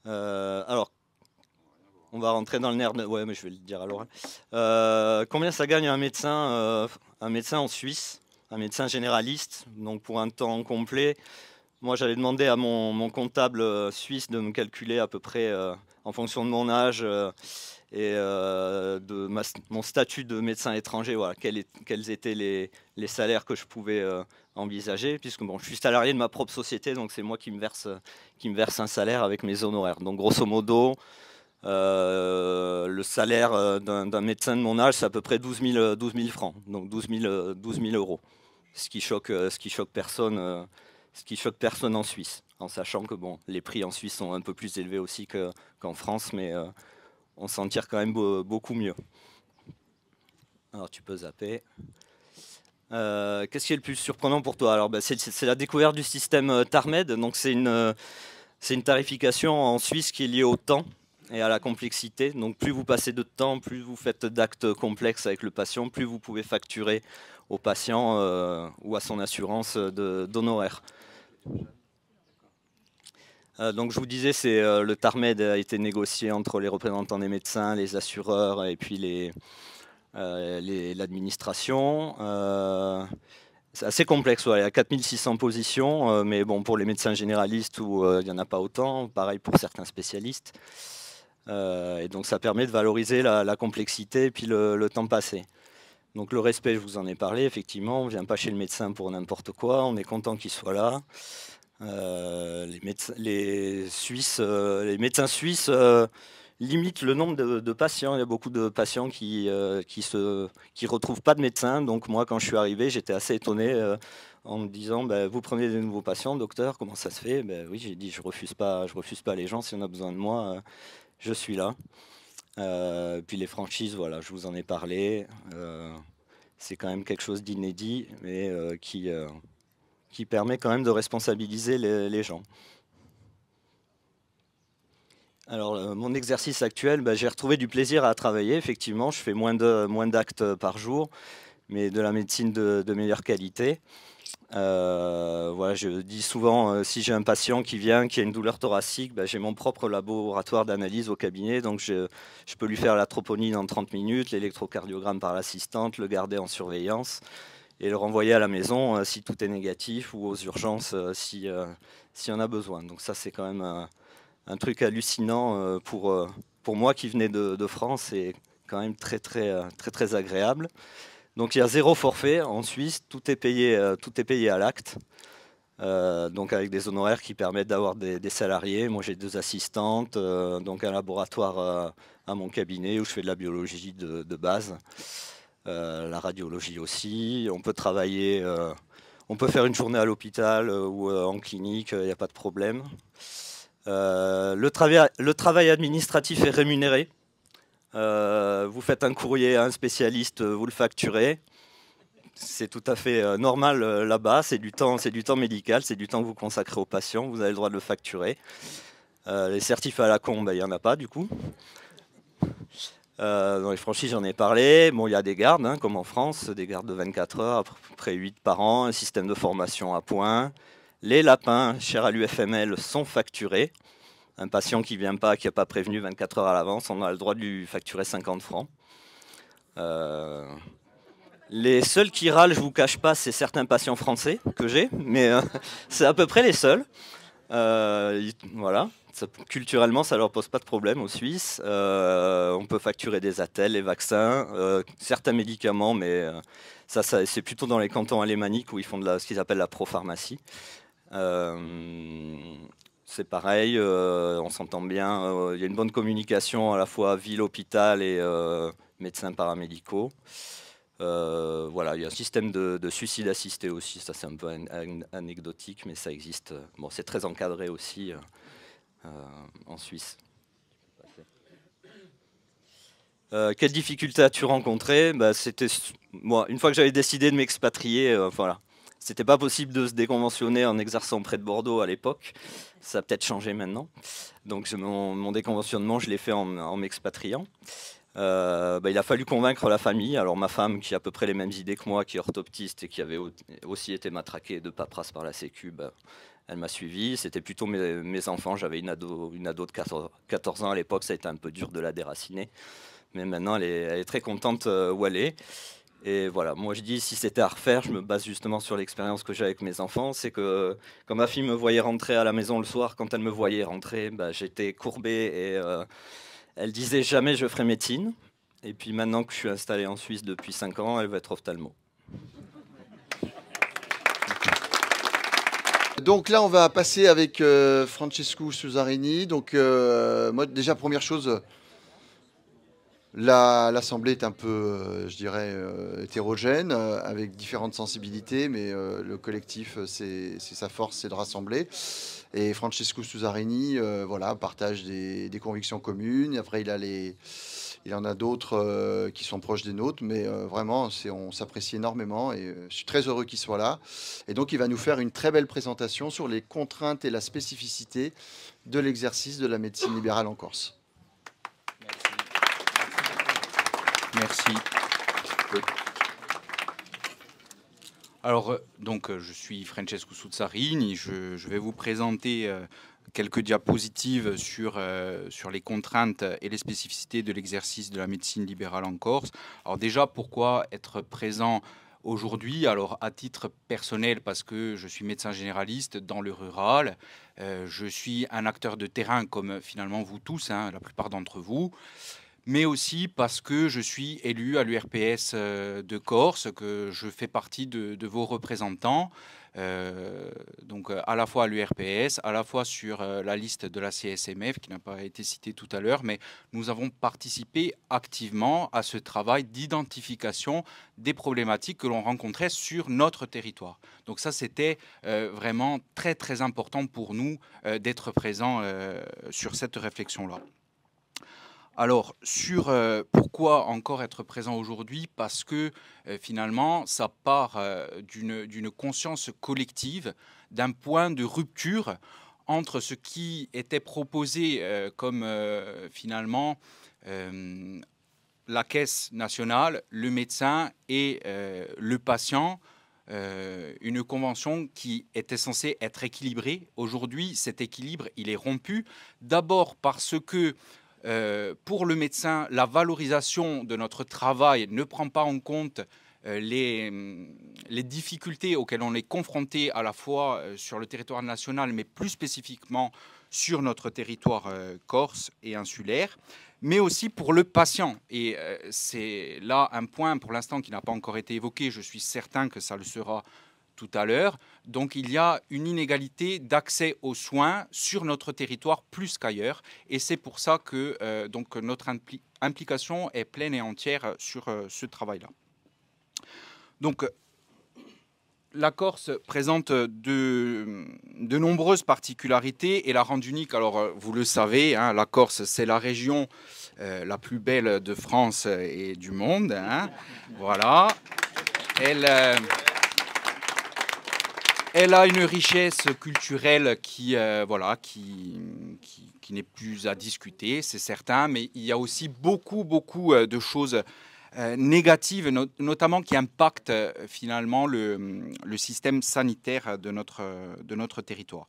Alors, on va rentrer dans le nerf. Ouais, mais je vais le dire à l'oral. Combien ça gagne un médecin en Suisse, un médecin généraliste, donc pour un temps complet? Moi, j'avais demandé à mon comptable suisse de me calculer à peu près en fonction de mon âge et de mon statut de médecin étranger, voilà, quels étaient les salaires que je pouvais envisager, puisque bon, je suis salarié de ma propre société, donc c'est moi qui me verse un salaire avec mes honoraires. Donc grosso modo, le salaire d'un médecin de mon âge, c'est à peu près 12 000 francs, donc 12 000 euros, ce qui choque personne en Suisse, en sachant que bon, les prix en Suisse sont un peu plus élevés aussi qu'en France, mais on s'en tire quand même beaucoup mieux. Alors tu peux zapper. Qu'est-ce qui est le plus surprenant pour toi? Alors c'est la découverte du système TARMED, donc c'est une tarification en Suisse qui est liée au temps et à la complexité. Donc plus vous passez de temps, plus vous faites d'actes complexes avec le patient, plus vous pouvez facturer au patient ou à son assurance d'honoraires. Donc je vous disais, le TARMED a été négocié entre les représentants des médecins, les assureurs et puis l'administration. C'est assez complexe, ouais. Il y a 4600 positions, mais bon, pour les médecins généralistes, il n'y en a pas autant, pareil pour certains spécialistes. Et donc ça permet de valoriser la complexité et puis le temps passé. Donc le respect, je vous en ai parlé, effectivement, on ne vient pas chez le médecin pour n'importe quoi, on est content qu'il soit là. Les médecins suisses limitent le nombre de patients. Il y a beaucoup de patients qui retrouvent pas de médecin. Donc moi, quand je suis arrivé, j'étais assez étonné en me disant vous prenez des nouveaux patients, docteur, comment ça se fait? Oui, j'ai dit je refuse pas les gens. Si on a besoin de moi, je suis là. Puis les franchises, voilà, je vous en ai parlé. C'est quand même quelque chose d'inédit, mais qui permet quand même de responsabiliser les gens. Alors, mon exercice actuel, j'ai retrouvé du plaisir à travailler. Effectivement, je fais moins d'actes par jour, mais de la médecine de meilleure qualité. Voilà, je dis souvent, si j'ai un patient qui a une douleur thoracique, j'ai mon propre laboratoire d'analyse au cabinet, donc je peux lui faire la troponine en 30 minutes, l'électrocardiogramme par l'assistante, le garder en surveillance et le renvoyer à la maison si tout est négatif ou aux urgences si on a besoin. Donc ça, c'est quand même un truc hallucinant pour moi qui venais de France, et quand même très agréable. Donc il y a 0 forfait en Suisse, tout est payé à l'acte, donc avec des honoraires qui permettent d'avoir des salariés. Moi j'ai 2 assistantes, donc un laboratoire à mon cabinet où je fais de la biologie de base, la radiologie aussi. On peut travailler, on peut faire une journée à l'hôpital ou en clinique, il n'y a pas de problème. Le travail administratif est rémunéré. Vous faites un courrier à un spécialiste, vous le facturez. C'est tout à fait normal là-bas. C'est du temps médical, c'est du temps que vous consacrez au patient. Vous avez le droit de le facturer. Les certifs à la con, il n'y en a pas du coup. Dans les franchises, j'en ai parlé. Bon, il y a des gardes, comme en France, des gardes de 24 heures, à peu près 8 par an, un système de formation à points. Les lapins, chers à l'UFML, sont facturés. Un patient qui vient pas, qui n'a pas prévenu 24 heures à l'avance, on a le droit de lui facturer 50 francs. Les seuls qui râlent, je ne vous cache pas, c'est certains patients français que j'ai, mais c'est à peu près les seuls. Voilà. Culturellement, ça ne leur pose pas de problème aux Suisses. On peut facturer des attelles, les vaccins, certains médicaments, mais ça c'est plutôt dans les cantons alémaniques où ils font ce qu'ils appellent la propharmacie. c'est pareil, on s'entend bien. Il y a une bonne communication à la fois ville-hôpital et médecins paramédicaux. Voilà, il y a un système de suicide assisté aussi, ça c'est un peu anecdotique, mais ça existe. Bon, c'est très encadré aussi en Suisse. Quelles difficultés as-tu rencontrées? C'était moi, une fois que j'avais décidé de m'expatrier, voilà. C'était pas possible de se déconventionner en exerçant près de Bordeaux à l'époque. Ça a peut-être changé maintenant. Donc mon déconventionnement, je l'ai fait en m'expatriant. Il a fallu convaincre la famille. Alors ma femme, qui a à peu près les mêmes idées que moi, qui est orthoptiste et qui avait aussi été matraquée de paperasse par la Sécu, elle m'a suivi. C'était plutôt mes enfants. J'avais une ado de 14 ans à l'époque. Ça a été un peu dur de la déraciner. Mais maintenant, elle est très contente où elle est. Et voilà, moi je dis, si c'était à refaire, je me base justement sur l'expérience que j'ai avec mes enfants. C'est que quand ma fille me voyait rentrer à la maison le soir, quand elle me voyait rentrer, j'étais courbé et elle disait jamais je ferai médecine. Et puis maintenant que je suis installé en Suisse depuis 5 ans, elle va être ophtalmo. Donc là, on va passer avec Francesco Susarini. Donc moi, déjà, première chose, l'Assemblée est un peu, je dirais, hétérogène, avec différentes sensibilités, mais le collectif, c'est sa force, c'est de rassembler. Et Francesco Susarini, voilà, partage des convictions communes. Après, il en a d'autres qui sont proches des nôtres, mais vraiment, on s'apprécie énormément et je suis très heureux qu'il soit là. Et donc, il va nous faire une très belle présentation sur les contraintes et la spécificité de l'exercice de la médecine libérale en Corse. Merci. Alors, je suis Francesco Suzarini. Je vais vous présenter quelques diapositives sur les contraintes et les spécificités de l'exercice de la médecine libérale en Corse. Alors déjà, pourquoi être présent aujourd'hui? Alors, à titre personnel, parce que je suis médecin généraliste dans le rural. Je suis un acteur de terrain comme finalement vous tous, hein, la plupart d'entre vous. Mais aussi parce que je suis élu à l'URPS de Corse, que je fais partie de vos représentants, donc à la fois à l'URPS, à la fois sur la liste de la CSMF, qui n'a pas été citée tout à l'heure, mais nous avons participé activement à ce travail d'identification des problématiques que l'on rencontrait sur notre territoire. Donc ça, c'était vraiment très, très important pour nous d'être présents sur cette réflexion-là. Alors, sur pourquoi encore être présent aujourd'hui? Parce que finalement, ça part d'une conscience collective, d'un point de rupture entre ce qui était proposé comme finalement la caisse nationale, le médecin et le patient. Une convention qui était censée être équilibrée. Aujourd'hui, cet équilibre, il est rompu. D'abord parce que pour le médecin, la valorisation de notre travail ne prend pas en compte les difficultés auxquelles on est confronté à la fois sur le territoire national, mais plus spécifiquement sur notre territoire corse et insulaire, mais aussi pour le patient. Et c'est là un point pour l'instant qui n'a pas encore été évoqué. Je suis certain que ça le sera tout à l'heure. Donc il y a une inégalité d'accès aux soins sur notre territoire plus qu'ailleurs. Et c'est pour ça que donc notre implication est pleine et entière sur ce travail-là. Donc la Corse présente de nombreuses particularités et la rend unique. Alors vous le savez, hein, la Corse, c'est la région la plus belle de France et du monde. Hein. Voilà. Elle a une richesse culturelle qui n'est plus à discuter, c'est certain, mais il y a aussi beaucoup de choses négatives, notamment qui impactent finalement le système sanitaire de notre territoire.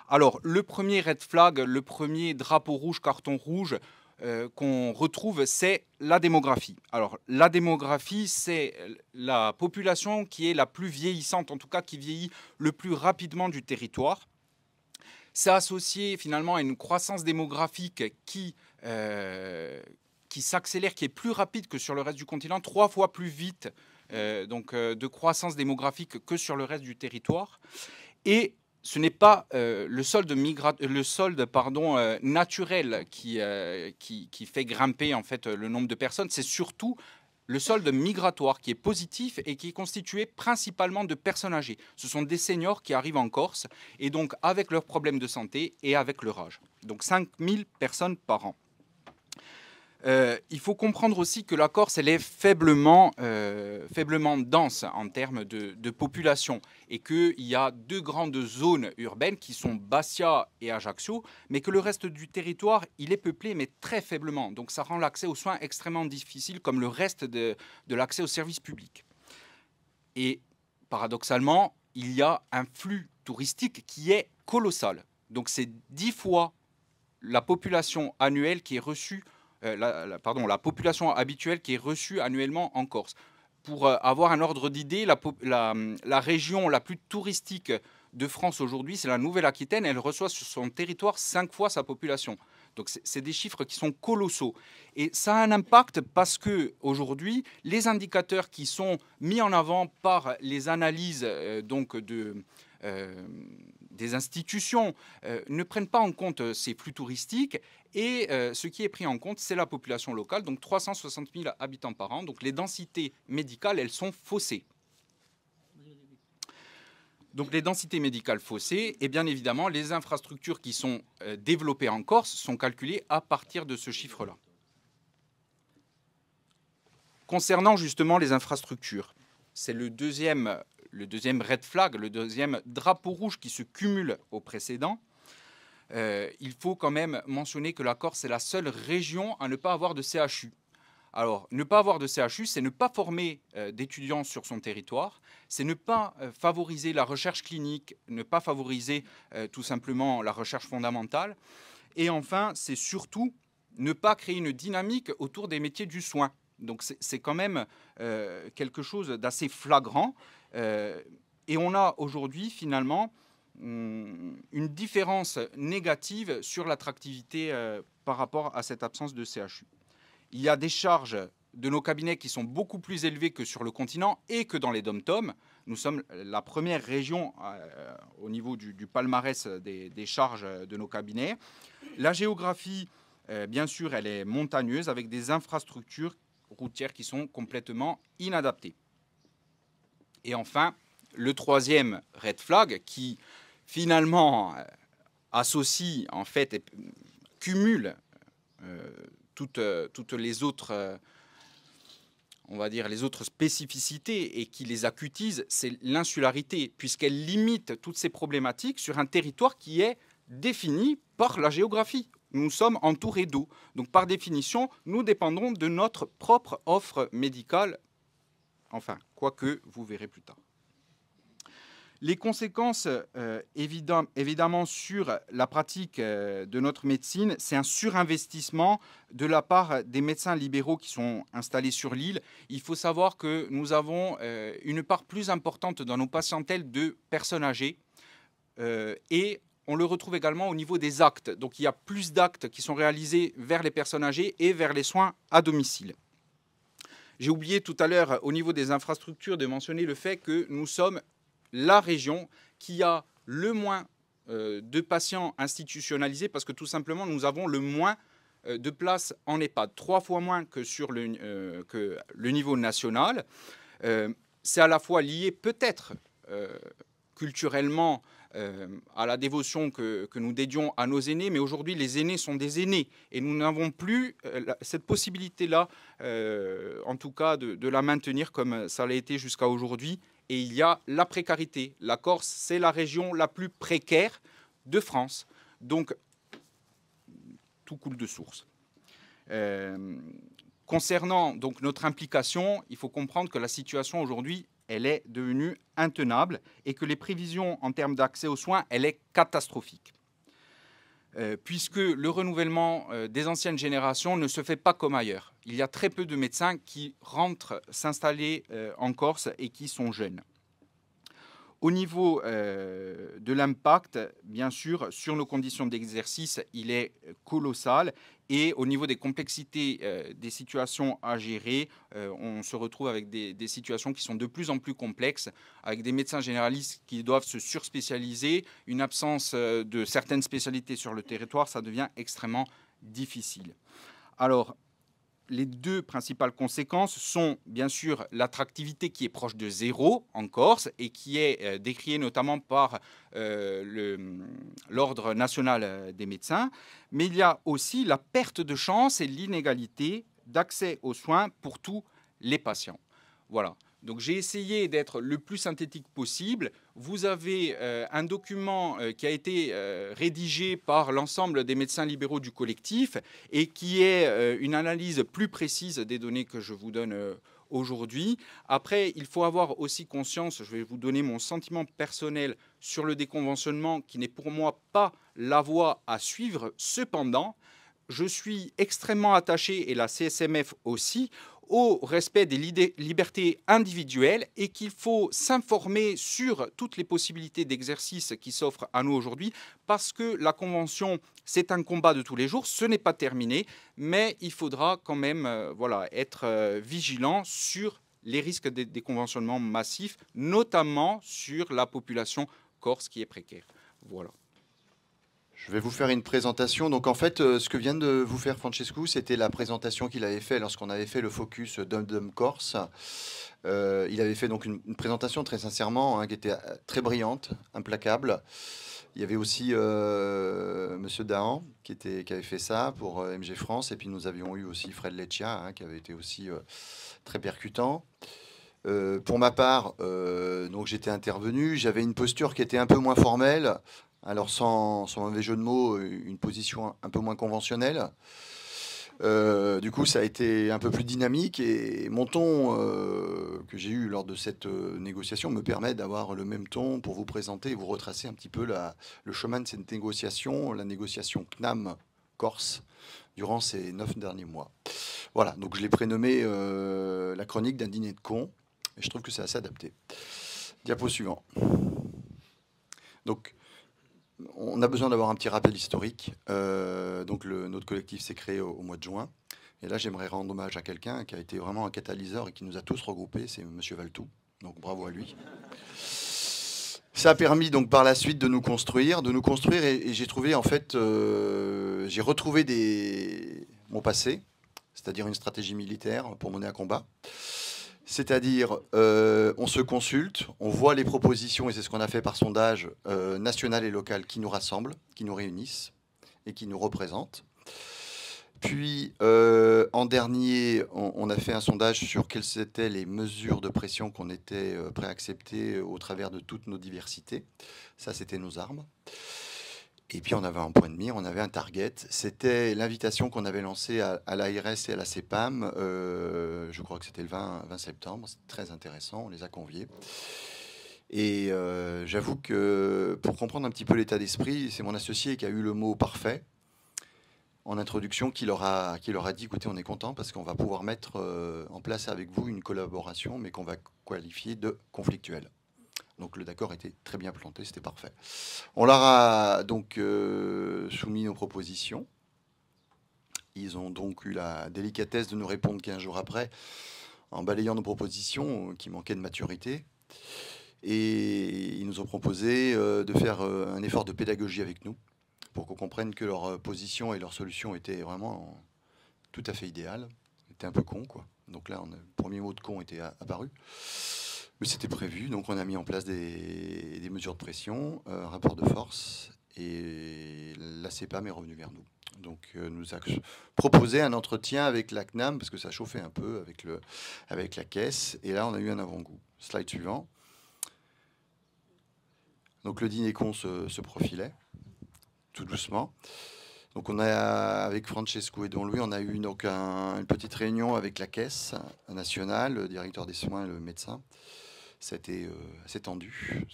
Alors, le premier red flag, le premier drapeau rouge, carton rouge, qu'on retrouve, c'est la démographie. Alors, la démographie, c'est la population qui est la plus vieillissante, en tout cas qui vieillit le plus rapidement du territoire. C'est associé finalement à une croissance démographique qui s'accélère, qui est plus rapide que sur le reste du continent, 3 fois plus vite de croissance démographique que sur le reste du territoire. Et ce n'est pas le solde, naturel qui fait grimper en fait, le nombre de personnes, c'est surtout le solde migratoire qui est positif et qui est constitué principalement de personnes âgées. Ce sont des seniors qui arrivent en Corse et donc avec leurs problèmes de santé et avec leur âge. Donc 5000 personnes par an. Il faut comprendre aussi que la Corse, elle est faiblement dense en termes de population et qu'il y a 2 grandes zones urbaines qui sont Bastia et Ajaccio, mais que le reste du territoire, il est peuplé, mais très faiblement. Donc ça rend l'accès aux soins extrêmement difficile, comme le reste de l'accès aux services publics. Et paradoxalement, il y a un flux touristique qui est colossal. Donc c'est 10 fois la population annuelle qui est reçue la population habituelle qui est reçue annuellement en Corse. Pour avoir un ordre d'idée, la région la plus touristique de France aujourd'hui, c'est la Nouvelle-Aquitaine. Elle reçoit sur son territoire 5 fois sa population. Donc c'est des chiffres qui sont colossaux. Et ça a un impact parce qu'aujourd'hui, les indicateurs qui sont mis en avant par les analyses des institutions ne prennent pas en compte ces flux touristiques et ce qui est pris en compte, c'est la population locale, donc 360 000 habitants par an. Donc les densités médicales, elles sont faussées. Donc les densités médicales faussées et bien évidemment les infrastructures qui sont développées en Corse sont calculées à partir de ce chiffre-là. Concernant justement les infrastructures, c'est le deuxième red flag, le deuxième drapeau rouge qui se cumule au précédent. Il faut quand même mentionner que la Corse est la seule région à ne pas avoir de CHU. Alors, ne pas avoir de CHU, c'est ne pas former d'étudiants sur son territoire, c'est ne pas favoriser la recherche clinique, ne pas favoriser tout simplement la recherche fondamentale. Et enfin, c'est surtout ne pas créer une dynamique autour des métiers du soin. Donc, c'est quand même quelque chose d'assez flagrant. Et on a aujourd'hui, finalement, une différence négative sur l'attractivité par rapport à cette absence de CHU. Il y a des charges de nos cabinets qui sont beaucoup plus élevées que sur le continent et que dans les dom-toms. Nous sommes la première région au niveau du palmarès des charges de nos cabinets. La géographie, bien sûr, elle est montagneuse avec des infrastructures routières qui sont complètement inadaptées. Et enfin, le troisième red flag qui finalement associe, en fait, et cumule toutes les autres, on va dire, les autres spécificités et qui les acutise, c'est l'insularité, puisqu'elle limite toutes ces problématiques sur un territoire qui est défini par la géographie. Nous sommes entourés d'eau. Donc, par définition, nous dépendons de notre propre offre médicale. Enfin, quoique, vous verrez plus tard. Les conséquences, évidemment, sur la pratique de notre médecine, c'est un surinvestissement de la part des médecins libéraux qui sont installés sur l'île. Il faut savoir que nous avons une part plus importante dans nos patientèles de personnes âgées et on le retrouve également au niveau des actes. Donc, il y a plus d'actes qui sont réalisés vers les personnes âgées et vers les soins à domicile. J'ai oublié tout à l'heure, au niveau des infrastructures, de mentionner le fait que nous sommes la région qui a le moins de patients institutionnalisés parce que tout simplement, nous avons le moins de places en EHPAD, 3 fois moins que sur que le niveau national. C'est à la fois lié peut-être culturellement à la dévotion que nous dédions à nos aînés, mais aujourd'hui, les aînés sont des aînés et nous n'avons plus cette possibilité-là, en tout cas, de la maintenir comme ça l'a été jusqu'à aujourd'hui. Et il y a la précarité. La Corse, c'est la région la plus précaire de France. Donc, tout coule de source. Concernant donc notre implication, il faut comprendre que la situation aujourd'hui, elle est devenue intenable et que les prévisions en termes d'accès aux soins, elle est catastrophique. Puisque le renouvellement des anciennes générations ne se fait pas comme ailleurs. Il y a très peu de médecins qui rentrent s'installer en Corse et qui sont jeunes. Au niveau de l'impact, bien sûr, sur nos conditions d'exercice, il est colossal. Et au niveau des complexités des situations à gérer, on se retrouve avec des situations qui sont de plus en plus complexes, avec des médecins généralistes qui doivent se surspécialiser. Une absence de certaines spécialités sur le territoire, ça devient extrêmement difficile. Alors, les deux principales conséquences sont bien sûr l'attractivité qui est proche de zéro en Corse et qui est décriée notamment par l'Ordre national des médecins, mais il y a aussi la perte de chance et l'inégalité d'accès aux soins pour tous les patients. Voilà. Donc j'ai essayé d'être le plus synthétique possible. Vous avez un document qui a été rédigé par l'ensemble des médecins libéraux du collectif et qui est une analyse plus précise des données que je vous donne aujourd'hui. Après, il faut avoir aussi conscience, je vais vous donner mon sentiment personnel sur le déconventionnement qui n'est pour moi pas la voie à suivre. Cependant, je suis extrêmement attaché, et la CSMF aussi, au respect des libertés individuelles et qu'il faut s'informer sur toutes les possibilités d'exercice qui s'offrent à nous aujourd'hui parce que la Convention, c'est un combat de tous les jours, ce n'est pas terminé, mais il faudra quand même être vigilant sur les risques des déconventionnements massifs, notamment sur la population corse qui est précaire. Voilà. Je vais vous faire une présentation. Donc en fait, ce que vient de vous faire Francesco, c'était la présentation qu'il avait fait lorsqu'on avait fait le focus Dum Corse. Il avait fait donc une présentation très sincèrement qui était très brillante, implacable. Il y avait aussi Monsieur Dahan qui avait fait ça pour MG France. Et puis nous avions eu aussi Fred Leccia qui avait été aussi très percutant. Pour ma part, donc j'étais intervenu. J'avais une posture qui était un peu moins formelle. Alors, sans mauvais jeu de mots, une position un peu moins conventionnelle. Du coup, ça a été un peu plus dynamique et mon ton que j'ai eu lors de cette négociation me permet d'avoir le même ton pour vous présenter et vous retracer un petit peu le chemin de cette négociation, la négociation CNAM Corse, durant ces 9 derniers mois. Voilà, donc je l'ai prénommé la chronique d'un dîner de cons et je trouve que c'est assez adapté. Diapo suivant. Donc, on a besoin d'avoir un petit rappel historique. Donc notre collectif s'est créé au mois de juin. Et là, j'aimerais rendre hommage à quelqu'un qui a été vraiment un catalyseur et qui nous a tous regroupés. C'est Monsieur Valtou. Donc bravo à lui. Ça a permis donc par la suite de nous construire et j'ai trouvé en fait, j'ai retrouvé mon passé, c'est-à-dire une stratégie militaire pour mener un combat. C'est-à-dire, on se consulte, on voit les propositions, et c'est ce qu'on a fait par sondage national et local qui nous rassemblent, qui nous réunissent et qui nous représentent. Puis, en dernier, on a fait un sondage sur quelles étaient les mesures de pression qu'on était prêt à accepter au travers de toutes nos diversités. Ça, c'était nos armes. Et puis on avait un point de mire, on avait un target. C'était l'invitation qu'on avait lancée à l'ARS et à la CEPAM. Je crois que c'était le 20 septembre. C'était très intéressant, on les a conviés. Et j'avoue que pour comprendre un petit peu l'état d'esprit, c'est mon associé qui a eu le mot parfait en introduction qui leur a dit, écoutez, on est content parce qu'on va pouvoir mettre en place avec vous une collaboration, mais qu'on va qualifier de conflictuelle. Donc le d'accord était très bien planté, c'était parfait. On leur a donc soumis nos propositions. Ils ont donc eu la délicatesse de nous répondre 15 jours après, en balayant nos propositions qui manquaient de maturité. Et ils nous ont proposé de faire un effort de pédagogie avec nous, pour qu'on comprenne que leur position et leur solution étaient vraiment tout à fait idéales. C'était un peu con, quoi. Donc là, le premier mot de con était apparu. Mais c'était prévu, donc on a mis en place des mesures de pression, un rapport de force, et la CEPAM est revenue vers nous. Donc nous a proposé un entretien avec la CNAM, parce que ça chauffait un peu avec la caisse, et là on a eu un avant-goût. Slide suivant. Donc le dîner con se profilait, tout doucement. Donc on a, avec Francesco et Don Louis, on a eu donc une petite réunion avec la caisse nationale, le directeur des soins et le médecin. C'était assez tendu.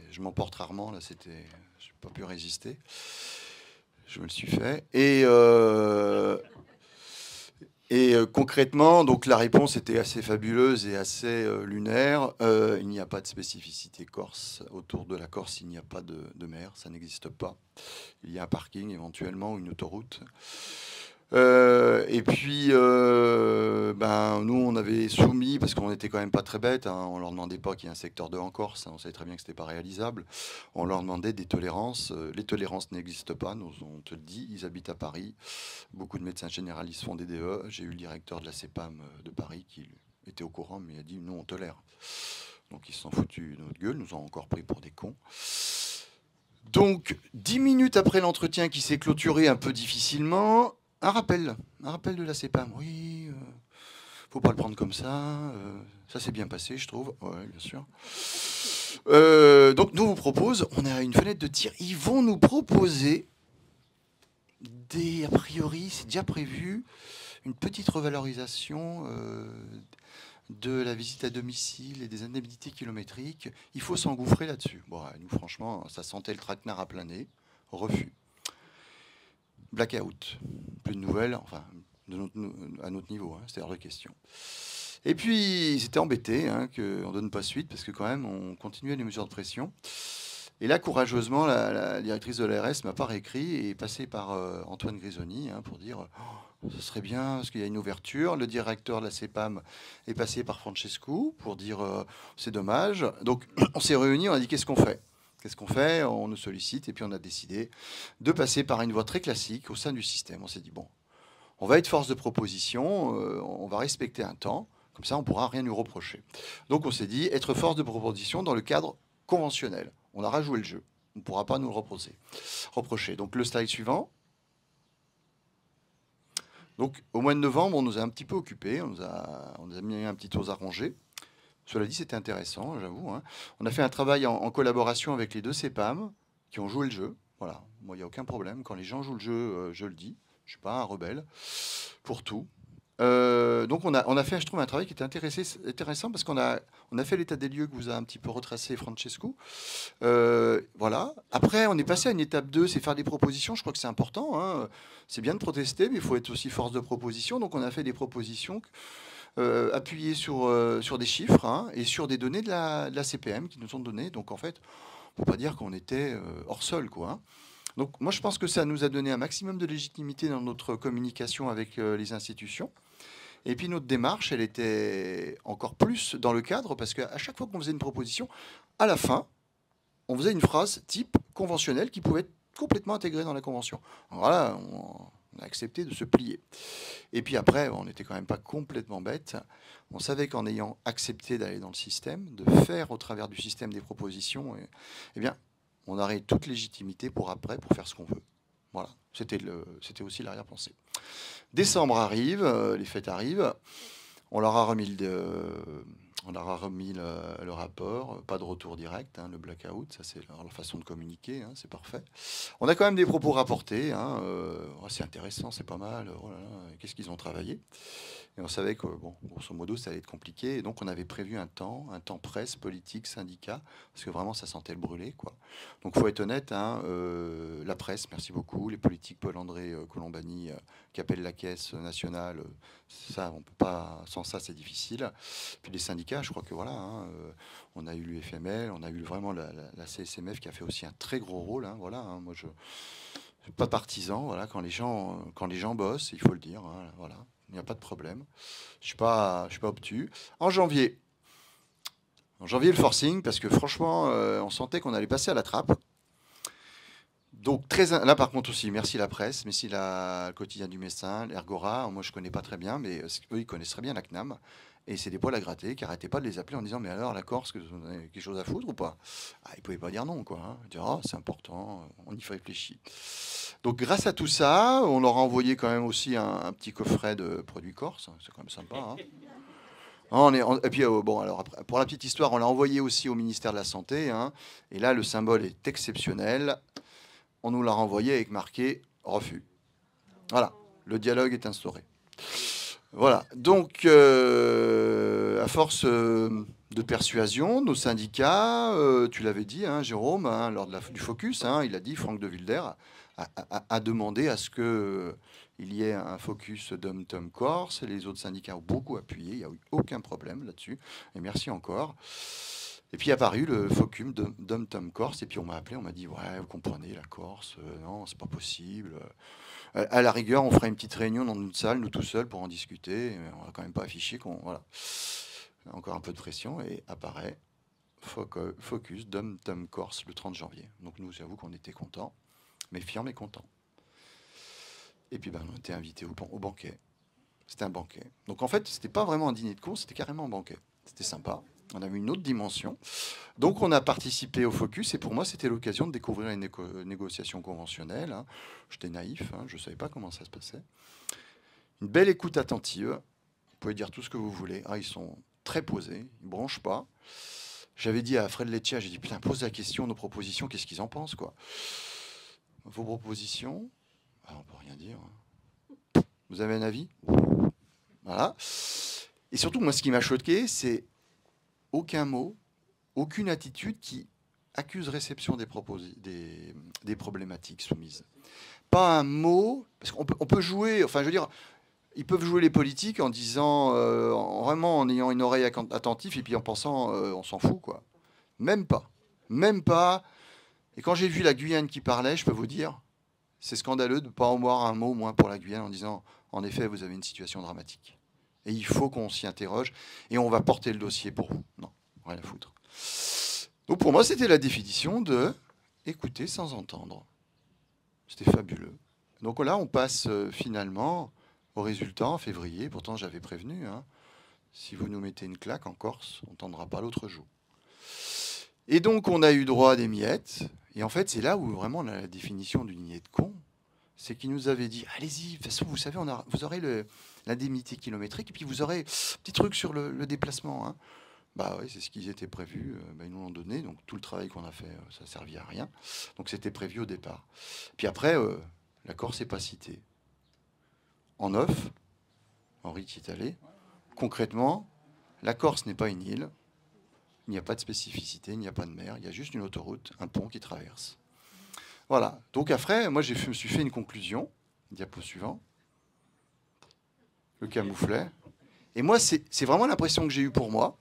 Je m'emporte rarement, là, je n'ai pas pu résister. Je me le suis fait. Et Et concrètement, donc la réponse était assez fabuleuse et assez lunaire. Il n'y a pas de spécificité corse. Autour de la Corse, il n'y a pas de mer, ça n'existe pas. Il y a un parking éventuellement, une autoroute. Et puis, nous, on avait soumis, parce qu'on n'était quand même pas très bêtes, hein, on leur demandait pas qu'il y ait un secteur 2 en Corse, hein, on savait très bien que c'était pas réalisable. On leur demandait des tolérances. Les tolérances n'existent pas, nous, on te le dit, ils habitent à Paris. Beaucoup de médecins généralistes font des DE. J'ai eu le directeur de la CEPAM de Paris qui était au courant, mais il a dit nous, on tolère. Donc, ils se sont foutus de notre gueule, nous ont encore pris pour des cons. Donc, 10 minutes après l'entretien qui s'est clôturé un peu difficilement, un rappel de la CEPAM. Oui, faut pas le prendre comme ça. Ça s'est bien passé, je trouve. Oui, bien sûr. Donc, nous vous propose, on a une fenêtre de tir. Ils vont nous proposer a priori, c'est déjà prévu, une petite revalorisation de la visite à domicile et des indemnités kilométriques. Il faut s'engouffrer là-dessus. Bon, nous, franchement, ça sentait le traquenard à plein nez. Refus. Blackout. Plus de nouvelles, enfin, à notre niveau, hein, c'était hors de question. Et puis, ils étaient embêtés qu'on ne donne pas suite, parce que quand même, on continuait les mesures de pression. Et là, courageusement, la directrice de l'ARS m'a pas réécrit et est passée par Antoine Grisoni pour dire ce serait bien, parce qu'il y a une ouverture. Le directeur de la CEPAM est passé par Francesco pour dire c'est dommage. Donc, on s'est réunis, on a dit qu'est-ce qu'on fait ? Qu'est-ce qu'on fait ? On nous sollicite et puis on a décidé de passer par une voie très classique au sein du système. On s'est dit, bon, on va être force de proposition, on va respecter un temps, comme ça on ne pourra rien nous reprocher. Donc on s'est dit, être force de proposition dans le cadre conventionnel. On a rajoué le jeu, on ne pourra pas nous le reprocher. Donc le slide suivant. Donc au mois de novembre, on nous a un petit peu occupés, on nous a mis un petit os à ronger. Cela dit, c'était intéressant, j'avoue. On a fait un travail en collaboration avec les deux CEPAM qui ont joué le jeu. Voilà, moi, il n'y a aucun problème. Quand les gens jouent le jeu, je le dis. Je ne suis pas un rebelle pour tout. Donc, on a fait, je trouve, un travail qui était intéressant parce qu'on a fait l'état des lieux que vous a un petit peu retracé Francesco. Voilà. Après, on est passé à une étape 2, c'est faire des propositions. Je crois que c'est important. C'est bien de protester, mais il faut être aussi force de proposition. Donc, on a fait des propositions appuyées sur des chiffres et sur des données de la CPM qui nous sont données. Donc, en fait, on ne peut pas dire qu'on était hors sol, quoi. Donc, moi, je pense que ça nous a donné un maximum de légitimité dans notre communication avec les institutions. Et puis, notre démarche, elle était encore plus dans le cadre, parce qu'à chaque fois qu'on faisait une proposition, à la fin, on faisait une phrase type conventionnelle qui pouvait être complètement intégrée dans la convention. Voilà, on a accepté de se plier. Et puis après, on n'était quand même pas complètement bête. On savait qu'en ayant accepté d'aller dans le système, de faire au travers du système des propositions, eh bien, on aurait toute légitimité pour faire ce qu'on veut. Voilà, c'était aussi l'arrière-pensée. Décembre arrive, les fêtes arrivent, on leur a remis le rapport, pas de retour direct, le blackout, ça c'est leur façon de communiquer, c'est parfait. On a quand même des propos rapportés, c'est intéressant, c'est pas mal, oh là là, qu'est-ce qu'ils ont travaillé. Et on savait que, bon, grosso modo, ça allait être compliqué. Et donc, on avait prévu un temps presse, politique, syndicat, parce que vraiment, ça sentait le brûler, quoi. Donc, il faut être honnête, la presse, merci beaucoup. Les politiques, Paul-André Colombani, qui appellent la caisse nationale, ça, on peut pas, sans ça, c'est difficile. Puis les syndicats, je crois que voilà, on a eu l'UFML, on a eu vraiment la CSMF qui a fait aussi un très gros rôle, moi, je ne suis pas partisan, voilà, quand les gens bossent, il faut le dire, voilà. Il n'y a pas de problème. Je suis pas obtus. En janvier, le forcing, parce que franchement, on sentait qu'on allait passer à la trappe. Donc, là, par contre, aussi, merci la presse, merci le quotidien du médecin, l'Ergora. Moi, je ne connais pas très bien, mais eux, ils connaissent très bien la CNAM. Et c'est des poils à gratter qui n'arrêtaient pas de les appeler en disant mais alors, la Corse, vous avez quelque chose à foutre ou pas ? Ils ne pouvaient pas dire non, quoi. Ils disaient c'est important, on y réfléchit. Donc, grâce à tout ça, on leur a envoyé quand même aussi un petit coffret de produits corse. C'est quand même sympa. Et puis, alors, pour la petite histoire, on l'a envoyé aussi au ministère de la Santé. Et là, le symbole est exceptionnel. On nous l'a renvoyé avec marqué refus. Voilà, le dialogue est instauré. Voilà, donc, à force de persuasion, nos syndicats, tu l'avais dit, Jérôme, lors du focus, il a dit, Franck de Wilder a demandé à ce qu'il il y ait un focus Dom-Tom Corse. Les autres syndicats ont beaucoup appuyé, il n'y a eu aucun problème là-dessus. Et merci encore. Et puis est apparu le focus Dom-Tom Corse. Et puis on m'a appelé, on m'a dit, ouais, vous comprenez, la Corse, non, c'est pas possible. À la rigueur, on fera une petite réunion dans une salle, nous tout seuls, pour en discuter. Mais on va quand même pas afficher qu'on... Voilà. Encore un peu de pression et apparaît focus Dom-Tom Corse le 30 janvier. Donc nous, j'avoue qu'on était contents, méfiants mais contents. Et puis on était invités au banquet. C'était un banquet. Donc en fait, c'était pas vraiment un dîner de con, c'était carrément un banquet. C'était sympa. On avait une autre dimension. Donc on a participé au focus et pour moi, c'était l'occasion de découvrir une négociation conventionnelle. Hein. J'étais naïf, hein, je ne savais pas comment ça se passait. Une belle écoute attentive. Vous pouvez dire tout ce que vous voulez. Ah, ils sont très posés, ils ne branchent pas. J'avais dit à Fred Leccia, j'ai dit, putain, pose la question, nos propositions, qu'est-ce qu'ils en pensent, quoi. Vos propositions, on ne peut rien dire. Vous avez un avis? Voilà. Et surtout, moi, ce qui m'a choqué, c'est aucun mot, aucune attitude qui accuse réception des problématiques soumises. Pas un mot, parce qu'on peut jouer, enfin, je veux dire, ils peuvent jouer les politiques en disant, vraiment en ayant une oreille attentive et puis en pensant, on s'en fout, quoi. Même pas. Même pas. Et quand j'ai vu la Guyane qui parlait, je peux vous dire, c'est scandaleux de ne pas avoir un mot moins pour la Guyane en disant, en effet, vous avez une situation dramatique. Et il faut qu'on s'y interroge et on va porter le dossier pour vous. Non, rien à foutre. Donc pour moi, c'était la définition de écouter sans entendre. C'était fabuleux. Donc là, on passe finalement au résultat en février. Pourtant, j'avais prévenu. Hein, si vous nous mettez une claque en Corse, on ne tendra pas l'autre joue. Et donc, on a eu droit à des miettes. Et en fait, c'est là où vraiment on a la définition d'une niais de con. C'est qu'il nous avait dit, allez-y, de toute façon, vous savez, vous aurez l'indemnité kilométrique et puis vous aurez un petit truc sur le déplacement. Hein. Bah oui, c'est ce qui était prévu. Ils nous l'ont donné. Donc, tout le travail qu'on a fait, ça ne servait à rien. Donc, c'était prévu au départ. Puis après, la Corse n'est pas citée. En off, Henri qui est allé, concrètement, la Corse n'est pas une île, il n'y a pas de spécificité, il n'y a pas de mer, il y a juste une autoroute, un pont qui traverse. Voilà. Donc après, moi, je me suis fait une conclusion, diapo suivant, le camouflet. Et moi, c'est vraiment l'impression que j'ai eue pour moi.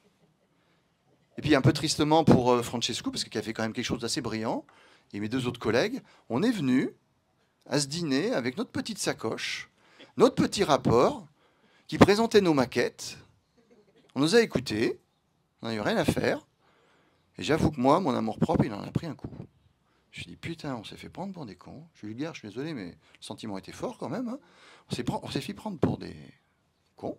Et puis un peu tristement pour Francesco, parce qu'il a fait quand même quelque chose d'assez brillant, et mes deux autres collègues, on est venus à ce dîner avec notre petite sacoche, notre petit rapport qui présentait nos maquettes. On nous a écoutés, on n'a eu rien à faire. Et j'avoue que moi, mon amour-propre, il en a pris un coup. Je me suis dit, putain, on s'est fait prendre pour des cons. Je suis vulgaire, je suis désolé, mais le sentiment était fort quand même. Hein. On s'est fait prendre pour des cons.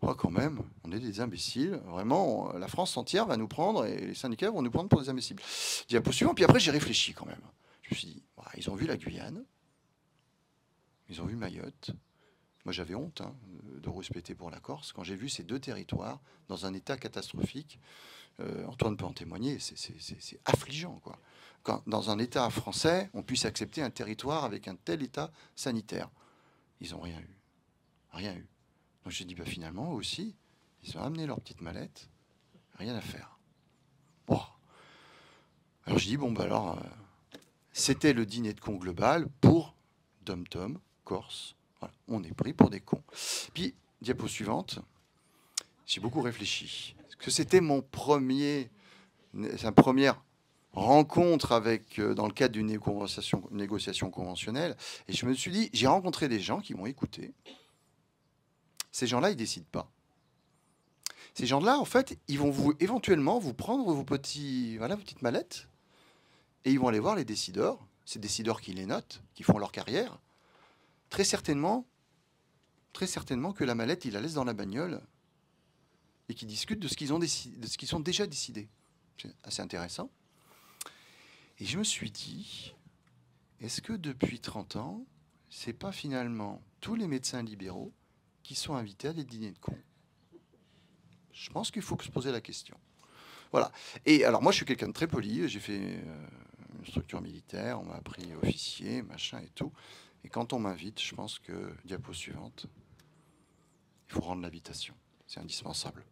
Oh, quand même, on est des imbéciles. Vraiment, la France entière va nous prendre et les syndicats vont nous prendre pour des imbéciles. Diapo suivant, puis après, j'ai réfléchi quand même. Je me suis dit, ouais, ils ont vu la Guyane. Ils ont vu Mayotte. Moi, j'avais honte de rouspéter pour la Corse. Quand j'ai vu ces deux territoires dans un état catastrophique, Antoine peut en témoigner, c'est affligeant, quoi. Quand, dans un état français, on puisse accepter un territoire avec un tel état sanitaire. Ils n'ont rien eu. Rien eu. Donc j'ai dit, bah, finalement, eux aussi, ils ont amené leur petite mallette. Rien à faire. Bon. Alors j'ai dit, bon, bah alors, c'était le dîner de cons global pour Dom-Tom Corse. Voilà, on est pris pour des cons. Puis, diapo suivante, j'ai beaucoup réfléchi. Parce que c'était ma première rencontre avec, dans le cadre d'une négociation conventionnelle. Et je me suis dit, j'ai rencontré des gens qui m'ont écouté. Ces gens-là, ils ne décident pas. Ces gens-là, en fait, ils vont éventuellement vous prendre vos petites mallettes et ils vont aller voir les décideurs. Ces décideurs qui les notent, qui font leur carrière. Très certainement que la mallette, ils la laissent dans la bagnole et qu'ils discutent de ce qu'ils ont décidé, de ce qu'ils ont déjà décidé. C'est assez intéressant. Et je me suis dit, est-ce que depuis 30 ans, c'est pas finalement tous les médecins libéraux qui sont invités à des dîners de cons? Je pense qu'il faut se poser la question. Voilà. Et alors moi, je suis quelqu'un de très poli. J'ai fait une structure militaire, on m'a appris officier, machin et tout. Et quand on m'invite, je pense que, diapo suivante, il faut rendre l'invitation. C'est indispensable.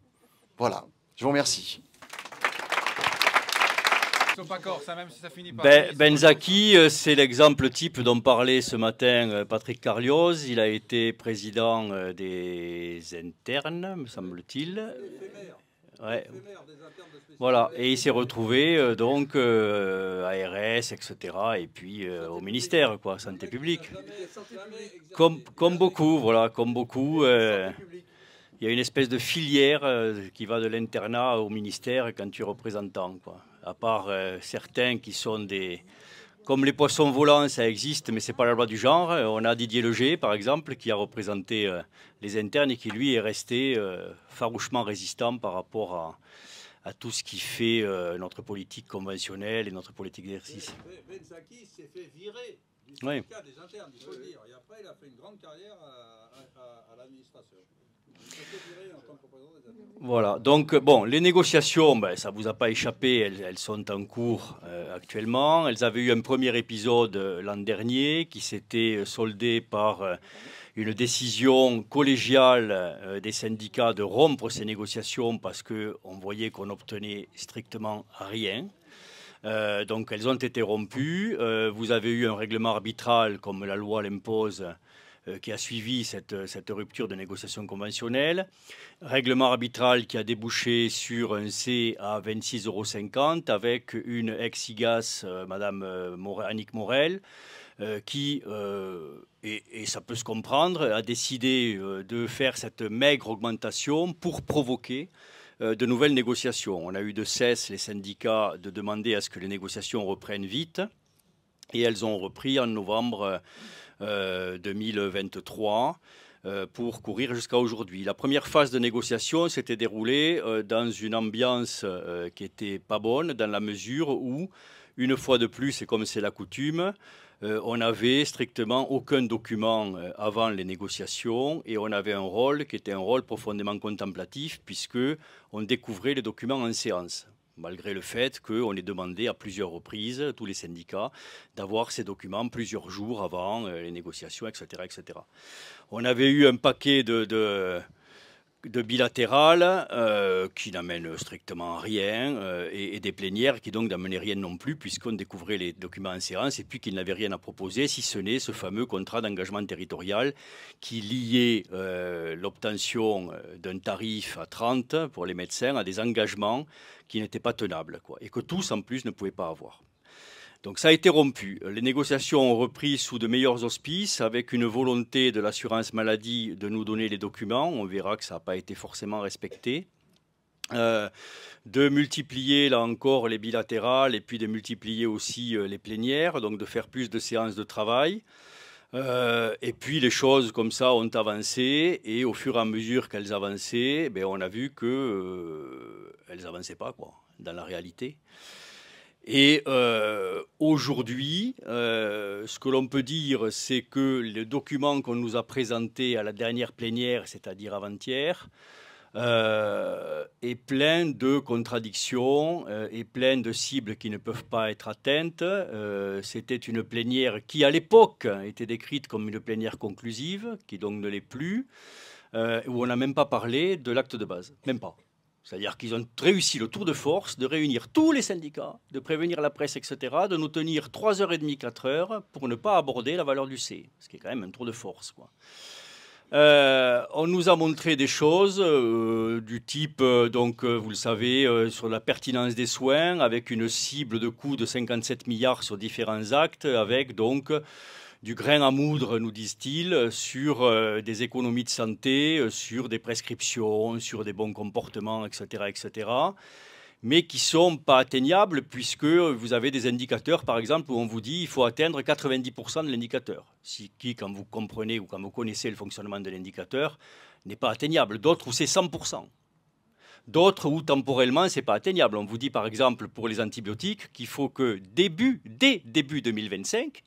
Voilà. Je vous remercie. sont pas corses, hein, même si ça finit par... Benzaki, c'est l'exemple type dont parlait ce matin Patrick Carlioz. Il a été président des internes, me semble-t-il. Ouais. Voilà, et il s'est retrouvé donc ARS, etc. Et puis au ministère, quoi, santé publique. Comme beaucoup, voilà, comme beaucoup. Il y a une espèce de filière qui va de l'internat au ministère quand tu es représentant, quoi. À part certains qui sont des... Comme les poissons volants, ça existe, mais ce n'est pas la loi du genre. On a Didier Leger, par exemple, qui a représenté les internes et qui, lui, est resté farouchement résistant par rapport à tout ce qui fait notre politique conventionnelle et notre politique d'exercice. Benzaki s'est fait virer du syndicat des internes, il faut le dire. Et après, il a fait une grande carrière à l'administration. Voilà, donc bon, les négociations, ben, ça ne vous a pas échappé, elles sont en cours actuellement. Elles avaient eu un premier épisode l'an dernier qui s'était soldé par une décision collégiale des syndicats de rompre ces négociations parce qu'on voyait qu'on obtenait strictement rien. Donc elles ont été rompues. Vous avez eu un règlement arbitral comme la loi l'impose qui a suivi cette rupture de négociation conventionnelle. Règlement arbitral qui a débouché sur un C à 26,50 € avec une ex-IGAS, Madame Annick Morel, qui, et ça peut se comprendre, a décidé de faire cette maigre augmentation pour provoquer de nouvelles négociations. On a eu de cesse les syndicats de demander à ce que les négociations reprennent vite et elles ont repris en novembre 2023 pour courir jusqu'à aujourd'hui. La première phase de négociation s'était déroulée dans une ambiance qui n'était pas bonne, dans la mesure où, une fois de plus, et comme c'est la coutume, on n'avait strictement aucun document avant les négociations et on avait un rôle qui était un rôle profondément contemplatif puisqu'on découvrait les documents en séance, malgré le fait qu'on ait demandé à plusieurs reprises, tous les syndicats, d'avoir ces documents plusieurs jours avant les négociations, etc., etc. On avait eu un paquet de bilatérales qui n'amènent strictement à rien et des plénières qui donc n'amenaient rien non plus puisqu'on découvrait les documents en séance et puis qu'ils n'avaient rien à proposer si ce n'est ce fameux contrat d'engagement territorial qui liait l'obtention d'un tarif à 30 pour les médecins à des engagements qui n'étaient pas tenables, quoi, et que tous en plus ne pouvaient pas avoir. Donc ça a été rompu. Les négociations ont repris sous de meilleurs auspices avec une volonté de l'assurance maladie de nous donner les documents. On verra que ça n'a pas été forcément respecté. De multiplier là encore les bilatérales et puis de multiplier aussi les plénières, donc de faire plus de séances de travail. Et puis les choses comme ça ont avancé et au fur et à mesure qu'elles avançaient, ben, on a vu qu'elles n'avançaient pas, quoi, dans la réalité. Et aujourd'hui, ce que l'on peut dire, c'est que le document qu'on nous a présenté à la dernière plénière, c'est-à-dire avant-hier, est plein de contradictions et plein de cibles qui ne peuvent pas être atteintes. C'était une plénière qui, à l'époque, était décrite comme une plénière conclusive, qui donc ne l'est plus, où on n'a même pas parlé de l'acte de base, même pas. C'est-à-dire qu'ils ont réussi le tour de force de réunir tous les syndicats, de prévenir la presse, etc., de nous tenir 3h30, 4h pour ne pas aborder la valeur du C, ce qui est quand même un tour de force, quoi. On nous a montré des choses du type, vous le savez, sur la pertinence des soins, avec une cible de coût de 57 milliards sur différents actes, avec donc du grain à moudre, nous disent-ils, sur des économies de santé, sur des prescriptions, sur des bons comportements, etc., etc., mais qui ne sont pas atteignables puisque vous avez des indicateurs, par exemple, où on vous dit qu'il faut atteindre 90% de l'indicateur, ce qui, quand vous comprenez ou quand vous connaissez le fonctionnement de l'indicateur, n'est pas atteignable. D'autres où c'est 100%. D'autres où temporellement, ce n'est pas atteignable. On vous dit, par exemple, pour les antibiotiques, qu'il faut que dès début 2025,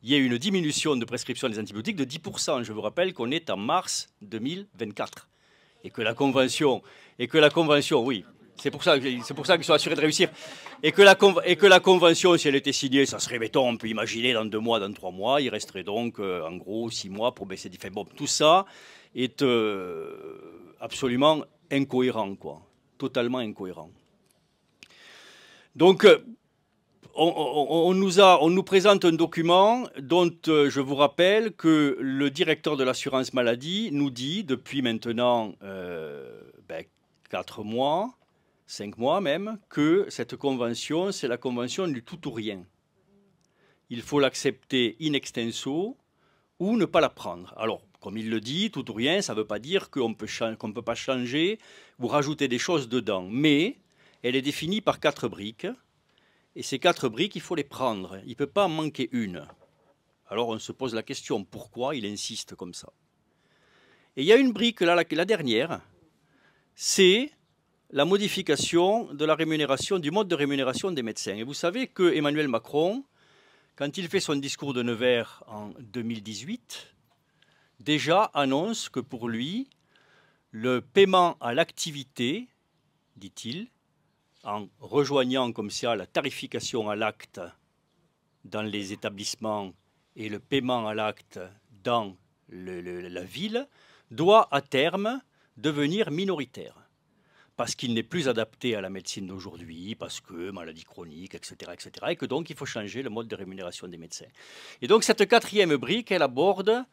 il y ait une diminution de prescription des antibiotiques de 10%. Je vous rappelle qu'on est en mars 2024 et que la convention, oui, c'est pour ça qu'ils sont assurés de réussir, et que la convention, si elle était signée, ça serait, mettons, on peut imaginer dans 2 mois, dans 3 mois, il resterait donc en gros 6 mois pour baisser des... Bon, tout ça est absolument incohérent, quoi, totalement incohérent. Donc, on nous présente un document dont je vous rappelle que le directeur de l'assurance maladie nous dit depuis maintenant 4 mois, 5 mois même, que cette convention, c'est la convention du tout ou rien. Il faut l'accepter in extenso ou ne pas la prendre. Alors, comme il le dit, tout ou rien, ça ne veut pas dire qu'on ne peut pas changer ou rajouter des choses dedans. Mais elle est définie par 4 briques. Et ces 4 briques, il faut les prendre. Il ne peut pas en manquer une. Alors on se pose la question, pourquoi il insiste comme ça? Et il y a une brique, là, la dernière, c'est la modification de la rémunération, du mode de rémunération des médecins. Et vous savez que Emmanuel Macron, quand il fait son discours de Nevers en 2018, déjà annonce que pour lui, le paiement à l'activité, dit-il, en rejoignant comme ça la tarification à l'acte dans les établissements et le paiement à l'acte dans la ville, doit à terme devenir minoritaire. Parce qu'il n'est plus adapté à la médecine d'aujourd'hui, parce que maladie chronique, etc., et que donc il faut changer le mode de rémunération des médecins. Et donc cette 4e brique, elle aborde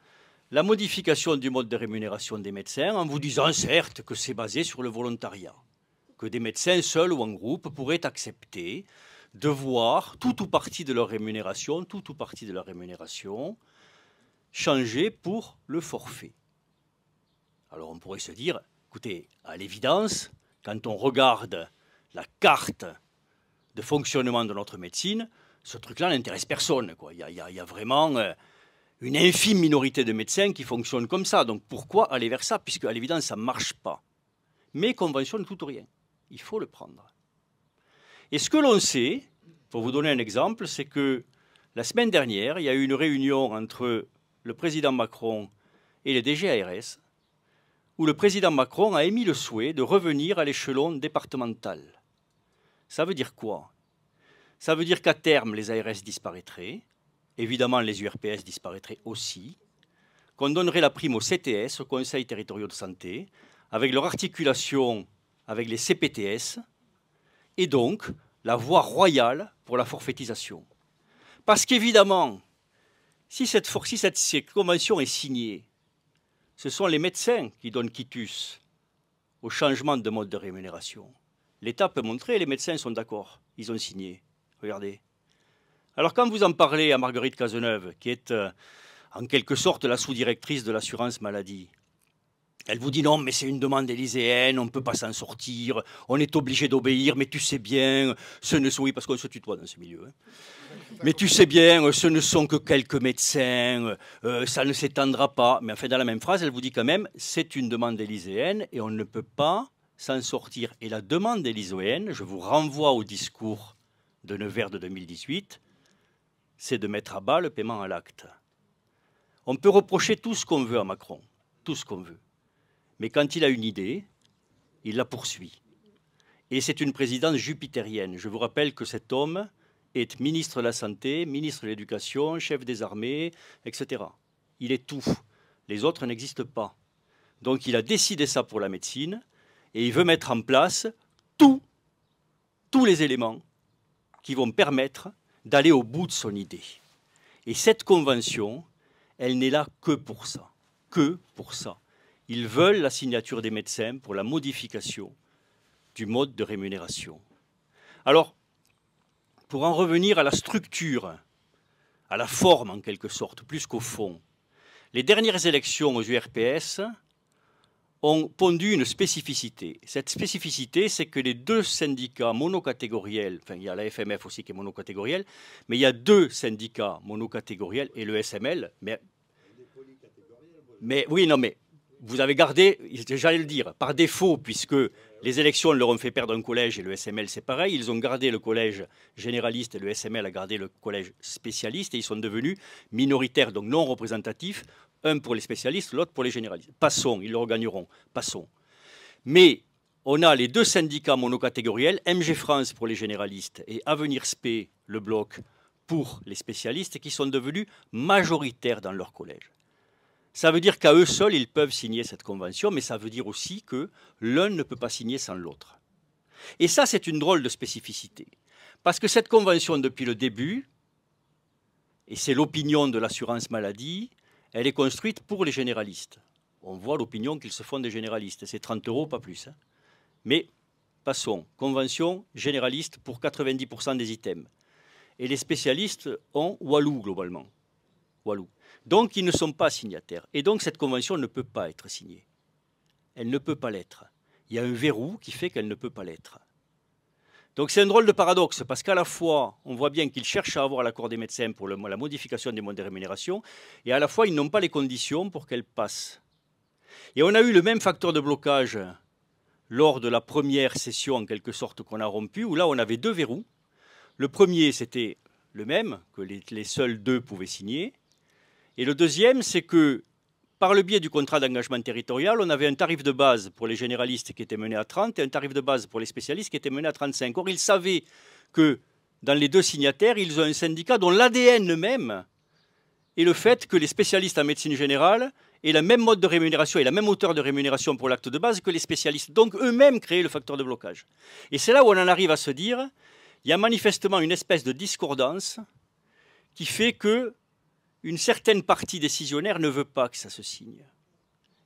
la modification du mode de rémunération des médecins en vous disant certes que c'est basé sur le volontariat, que des médecins seuls ou en groupe pourraient accepter de voir tout ou partie de leur rémunération, changer pour le forfait. Alors on pourrait se dire, écoutez, à l'évidence, quand on regarde la carte de fonctionnement de notre médecine, ce truc-là n'intéresse personne, quoi. Il y a vraiment une infime minorité de médecins qui fonctionnent comme ça. Donc pourquoi aller vers ça, puisque à l'évidence, ça ne marche pas. Mais convention de tout ou rien. Il faut le prendre. Et ce que l'on sait, pour vous donner un exemple, c'est que la semaine dernière, il y a eu une réunion entre le président Macron et les DG ARS, où le président Macron a émis le souhait de revenir à l'échelon départemental. Ça veut dire quoi? Ça veut dire qu'à terme, les ARS disparaîtraient, évidemment les URPS disparaîtraient aussi, qu'on donnerait la prime aux CTS, aux conseils territoriaux de santé, avec leur articulation avec les CPTS, et donc la voie royale pour la forfaitisation. Parce qu'évidemment, si cette convention est signée, ce sont les médecins qui donnent quitus au changement de mode de rémunération. L'État peut montrer, les médecins sont d'accord, ils ont signé. Regardez. Alors quand vous en parlez à Marguerite Cazeneuve, qui est en quelque sorte la sous-directrice de l'assurance maladie, elle vous dit non, mais c'est une demande élyséenne, on ne peut pas s'en sortir, on est obligé d'obéir, mais tu sais bien, ce ne sont, oui, parce qu'on se tutoie dans ce milieu, hein. Mais tu sais bien, ce ne sont que quelques médecins, ça ne s'étendra pas. Mais enfin, dans la même phrase, elle vous dit quand même, c'est une demande élyséenne et on ne peut pas s'en sortir. Et la demande élyséenne, je vous renvoie au discours de Nevers de 2018, c'est de mettre à bas le paiement à l'acte. On peut reprocher tout ce qu'on veut à Macron, tout ce qu'on veut. Mais quand il a une idée, il la poursuit. Et c'est une présidence jupitérienne. Je vous rappelle que cet homme est ministre de la Santé, ministre de l'Éducation, chef des armées, etc. Il est tout. Les autres n'existent pas. Donc il a décidé ça pour la médecine et il veut mettre en place tous les éléments qui vont permettre d'aller au bout de son idée. Et cette convention, elle n'est là que pour ça. Que pour ça. Ils veulent la signature des médecins pour la modification du mode de rémunération. Alors, pour en revenir à la structure, à la forme en quelque sorte, plus qu'au fond, les dernières élections aux URPS ont pondu une spécificité. Cette spécificité, c'est que les 2 syndicats monocatégoriels, enfin il y a la FMF aussi qui est monocatégorielle, mais il y a 2 syndicats monocatégoriels et le SML, mais oui, non mais vous avez gardé, j'allais le dire, par défaut, puisque les élections leur ont fait perdre un collège et le SML c'est pareil, ils ont gardé le collège généraliste et le SML a gardé le collège spécialiste et ils sont devenus minoritaires, donc non représentatifs, un pour les spécialistes, l'autre pour les généralistes. Passons, ils le regagneront, passons. Mais on a les 2 syndicats monocatégoriels, MG France pour les généralistes et Avenir Spé, le bloc, pour les spécialistes, qui sont devenus majoritaires dans leur collège. Ça veut dire qu'à eux seuls, ils peuvent signer cette convention, mais ça veut dire aussi que l'un ne peut pas signer sans l'autre. Et ça, c'est une drôle de spécificité. Parce que cette convention, depuis le début, et c'est l'opinion de l'assurance maladie, elle est construite pour les généralistes. On voit l'opinion qu'ils se font des généralistes. C'est 30 €, pas plus. Hein. Mais passons. Convention généraliste pour 90% des items. Et les spécialistes ont Walou, globalement. Walou. Donc, ils ne sont pas signataires. Et donc, cette convention ne peut pas être signée. Elle ne peut pas l'être. Il y a un verrou qui fait qu'elle ne peut pas l'être. Donc, c'est un drôle de paradoxe, parce qu'à la fois, on voit bien qu'ils cherchent à avoir l'accord des médecins pour la modification des modes de rémunération, et à la fois, ils n'ont pas les conditions pour qu'elle passe. Et on a eu le même facteur de blocage lors de la première session, en quelque sorte, qu'on a rompue, où là, on avait deux verrous. Le premier, c'était le même, que les seuls deux pouvaient signer. Et le deuxième, c'est que, par le biais du contrat d'engagement territorial, on avait un tarif de base pour les généralistes qui était mené à 30 et un tarif de base pour les spécialistes qui était mené à 35. Or, ils savaient que, dans les deux signataires, ils ont un syndicat dont l'ADN même est le fait que les spécialistes en médecine générale aient la même mode de rémunération et la même hauteur de rémunération pour l'acte de base que les spécialistes. Donc, eux-mêmes créaient le facteur de blocage. Et c'est là où on en arrive à se dire, il y a manifestement une espèce de discordance qui fait que une certaine partie décisionnaire ne veut pas que ça se signe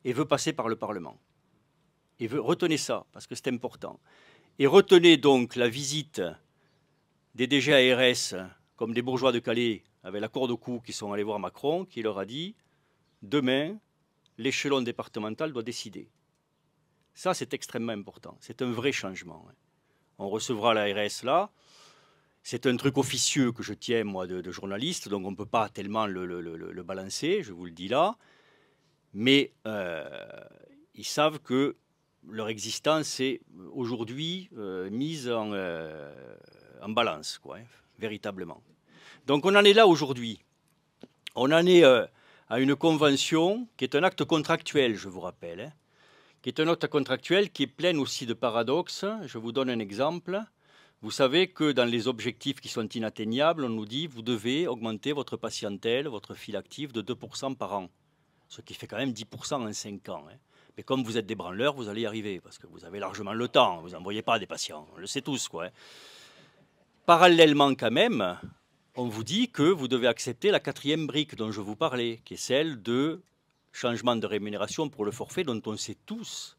et veut passer par le Parlement. Et retenez ça, parce que c'est important. Et retenez donc la visite des DG ARS, comme des bourgeois de Calais, avec la corde au cou, qui sont allés voir Macron, qui leur a dit « Demain, l'échelon départemental doit décider ». Ça, c'est extrêmement important. C'est un vrai changement. On recevra l'ARS là. C'est un truc officieux que je tiens, moi, de journaliste, donc on ne peut pas tellement le balancer, je vous le dis là. Mais ils savent que leur existence est aujourd'hui mise en balance, quoi, hein, véritablement. Donc on en est là aujourd'hui. On en est à une convention qui est un acte contractuel, je vous rappelle, hein, qui est un acte contractuel qui est plein aussi de paradoxes. Je vous donne un exemple. Vous savez que dans les objectifs qui sont inatteignables, on nous dit vous devez augmenter votre patientèle, votre file active de 2% par an. Ce qui fait quand même 10% en 5 ans. Hein. Mais comme vous êtes des branleurs, vous allez y arriver, parce que vous avez largement le temps. Vous n'envoyez pas des patients, on le sait tous, quoi. Hein. Parallèlement quand même, on vous dit que vous devez accepter la quatrième brique dont je vous parlais, qui est celle de changement de rémunération pour le forfait, dont on sait tous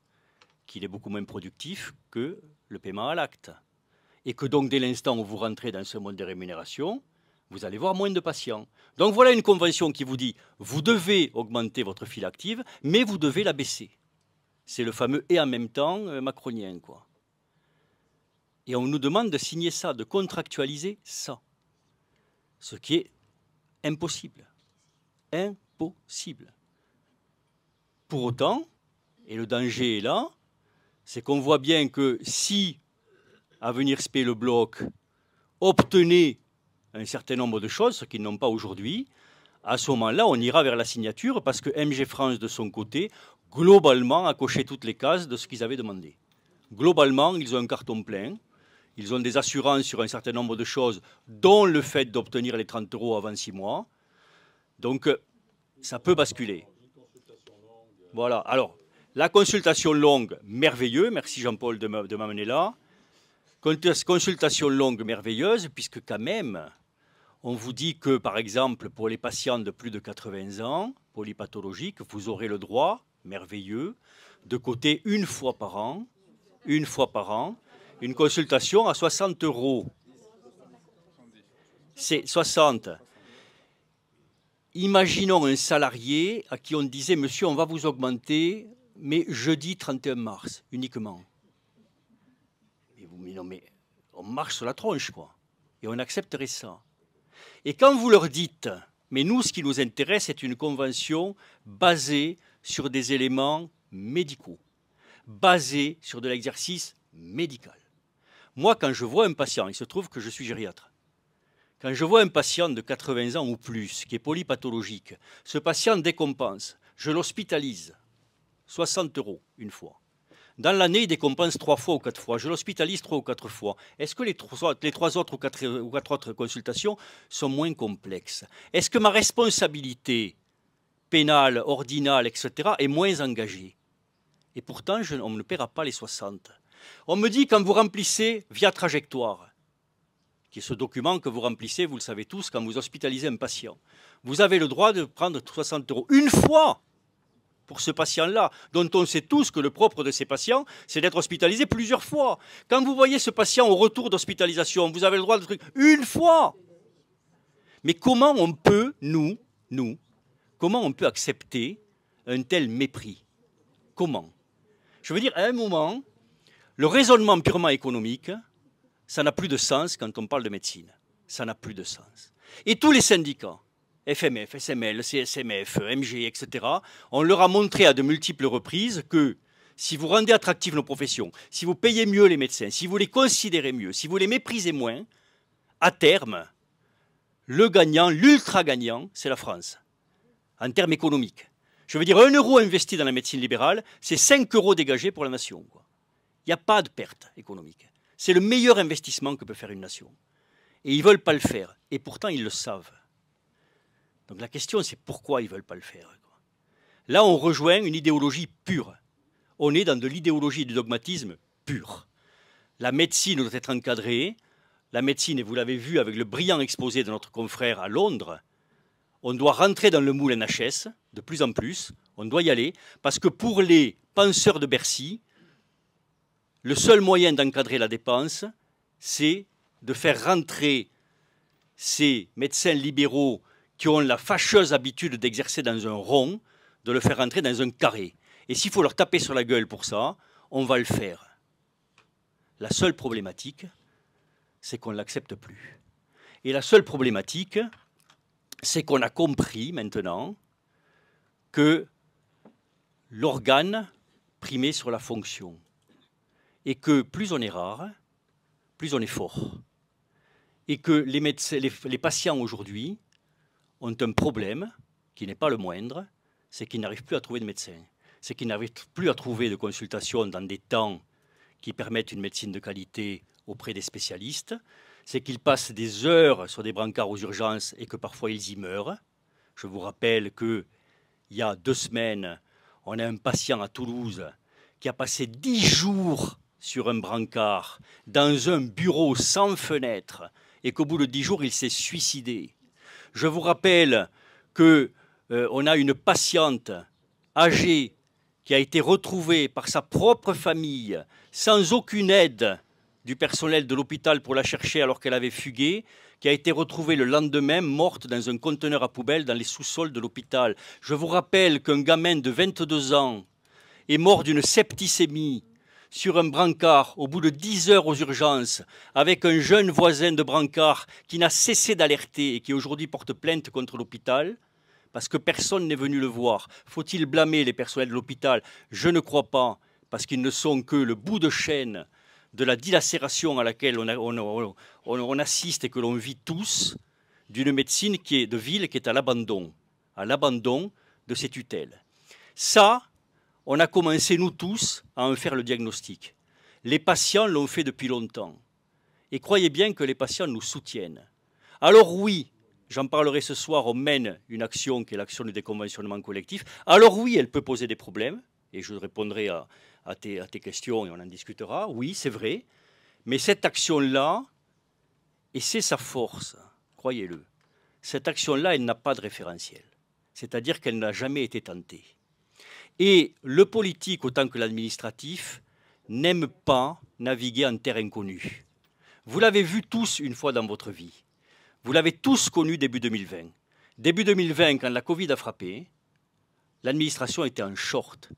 qu'il est beaucoup moins productif que le paiement à l'acte. Et que donc, dès l'instant où vous rentrez dans ce mode de rémunération, vous allez voir moins de patients. Donc voilà une convention qui vous dit, vous devez augmenter votre file active, mais vous devez la baisser. C'est le fameux « et en même temps » macronien, quoi. Et on nous demande de signer ça, de contractualiser ça. Ce qui est impossible. Impossible. Pour autant, et le danger est là, c'est qu'on voit bien que si Avenir Spé le bloc obtenait un certain nombre de choses, ce qu'ils n'ont pas aujourd'hui, à ce moment-là, on ira vers la signature parce que MG France, de son côté, globalement, a coché toutes les cases de ce qu'ils avaient demandé. Globalement, ils ont un carton plein, ils ont des assurances sur un certain nombre de choses, dont le fait d'obtenir les 30 € avant 6 mois. Donc, ça peut basculer. Voilà. Alors, la consultation longue, merveilleux. Merci Jean-Paul de m'amener là. Consultation longue, merveilleuse, puisque quand même, on vous dit que, par exemple, pour les patients de plus de 80 ans, polypathologiques, vous aurez le droit, merveilleux, de coter une fois par an, une consultation à 60 €. C'est 60. Imaginons un salarié à qui on disait « Monsieur, on va vous augmenter, mais jeudi 31 mars, uniquement. » Mais non, mais on marche sur la tronche, quoi. Et on accepterait ça. Et quand vous leur dites, mais nous, ce qui nous intéresse, c'est une convention basée sur des éléments médicaux, basée sur de l'exercice médical. Moi, quand je vois un patient, il se trouve que je suis gériatre, quand je vois un patient de 80 ans ou plus, qui est polypathologique, ce patient décompense, je l'hospitalise, 60 € une fois. Dans l'année, il décompense 3 fois ou 4 fois. Je l'hospitalise 3 ou 4 fois. Est-ce que les 3 autres ou 4 autres consultations sont moins complexes? Est-ce que ma responsabilité pénale, ordinale, etc. est moins engagée? Et pourtant, on ne paiera pas les 60. On me dit, quand vous remplissez via trajectoire, qui est ce document que vous remplissez, vous le savez tous, quand vous hospitalisez un patient. Vous avez le droit de prendre 60 € une fois pour ce patient-là, dont on sait tous que le propre de ces patients, c'est d'être hospitalisé plusieurs fois. Quand vous voyez ce patient au retour d'hospitalisation, vous avez le droit de une fois. Mais comment on peut, nous, comment on peut accepter un tel mépris? Comment? Je veux dire, à un moment, le raisonnement purement économique, ça n'a plus de sens quand on parle de médecine. Ça n'a plus de sens. Et tous les syndicats, FMF, SML, CSMF, MG, etc., on leur a montré à de multiples reprises que si vous rendez attractives nos professions, si vous payez mieux les médecins, si vous les considérez mieux, si vous les méprisez moins, à terme, le gagnant, l'ultra gagnant, c'est la France, en termes économiques. Je veux dire, 1 € investi dans la médecine libérale, c'est 5 € dégagés pour la nation. Il n'y a pas de perte économique. C'est le meilleur investissement que peut faire une nation. Et ils ne veulent pas le faire. Et pourtant, ils le savent. Donc la question, c'est pourquoi ils ne veulent pas le faire. Là, on rejoint une idéologie pure. On est dans de l'idéologie du dogmatisme pur. La médecine doit être encadrée. La médecine, et vous l'avez vu avec le brillant exposé de notre confrère à Londres, on doit rentrer dans le moule NHS, de plus en plus. On doit y aller. Parce que pour les penseurs de Bercy, le seul moyen d'encadrer la dépense, c'est de faire rentrer ces médecins libéraux qui ont la fâcheuse habitude d'exercer dans un rond, de le faire rentrer dans un carré. Et s'il faut leur taper sur la gueule pour ça, on va le faire. La seule problématique, c'est qu'on ne l'accepte plus. Et la seule problématique, c'est qu'on a compris maintenant que l'organe primait sur la fonction. Et que plus on est rare, plus on est fort. Et que les patients aujourd'hui ont un problème qui n'est pas le moindre, c'est qu'ils n'arrivent plus à trouver de médecin. C'est qu'ils n'arrivent plus à trouver de consultation dans des temps qui permettent une médecine de qualité auprès des spécialistes. C'est qu'ils passent des heures sur des brancards aux urgences et que parfois ils y meurent. Je vous rappelle qu'il y a 2 semaines, on a un patient à Toulouse qui a passé 10 jours sur un brancard, dans un bureau sans fenêtre, et qu'au bout de 10 jours, il s'est suicidé. Je vous rappelle qu'on a une patiente âgée qui a été retrouvée par sa propre famille, sans aucune aide du personnel de l'hôpital pour la chercher alors qu'elle avait fugué, qui a été retrouvée le lendemain morte dans un conteneur à poubelle dans les sous-sols de l'hôpital. Je vous rappelle qu'un gamin de 22 ans est mort d'une septicémie sur un brancard au bout de 10 heures aux urgences avec un jeune voisin de brancard qui n'a cessé d'alerter et qui aujourd'hui porte plainte contre l'hôpital parce que personne n'est venu le voir. Faut-il blâmer les personnels de l'hôpital? Je ne crois pas, parce qu'ils ne sont que le bout de chaîne de la dilacération à laquelle on assiste et que l'on vit tous, d'une médecine de ville qui est à l'abandon de ses tutelles. Ça, on a commencé, nous tous, à en faire le diagnostic. Les patients l'ont fait depuis longtemps. Et croyez bien que les patients nous soutiennent. Alors oui, j'en parlerai ce soir, on mène une action qui est l'action du déconventionnement collectif. Alors oui, elle peut poser des problèmes, et je répondrai à tes questions et on en discutera. Oui, c'est vrai. Mais cette action-là, et c'est sa force, croyez-le, cette action-là, elle n'a pas de référentiel. C'est-à-dire qu'elle n'a jamais été tentée. Et le politique, autant que l'administratif, n'aime pas naviguer en terre inconnue. Vous l'avez vu tous une fois dans votre vie. Vous l'avez tous connu début 2020. Début 2020, quand la Covid a frappé, l'administration était en short.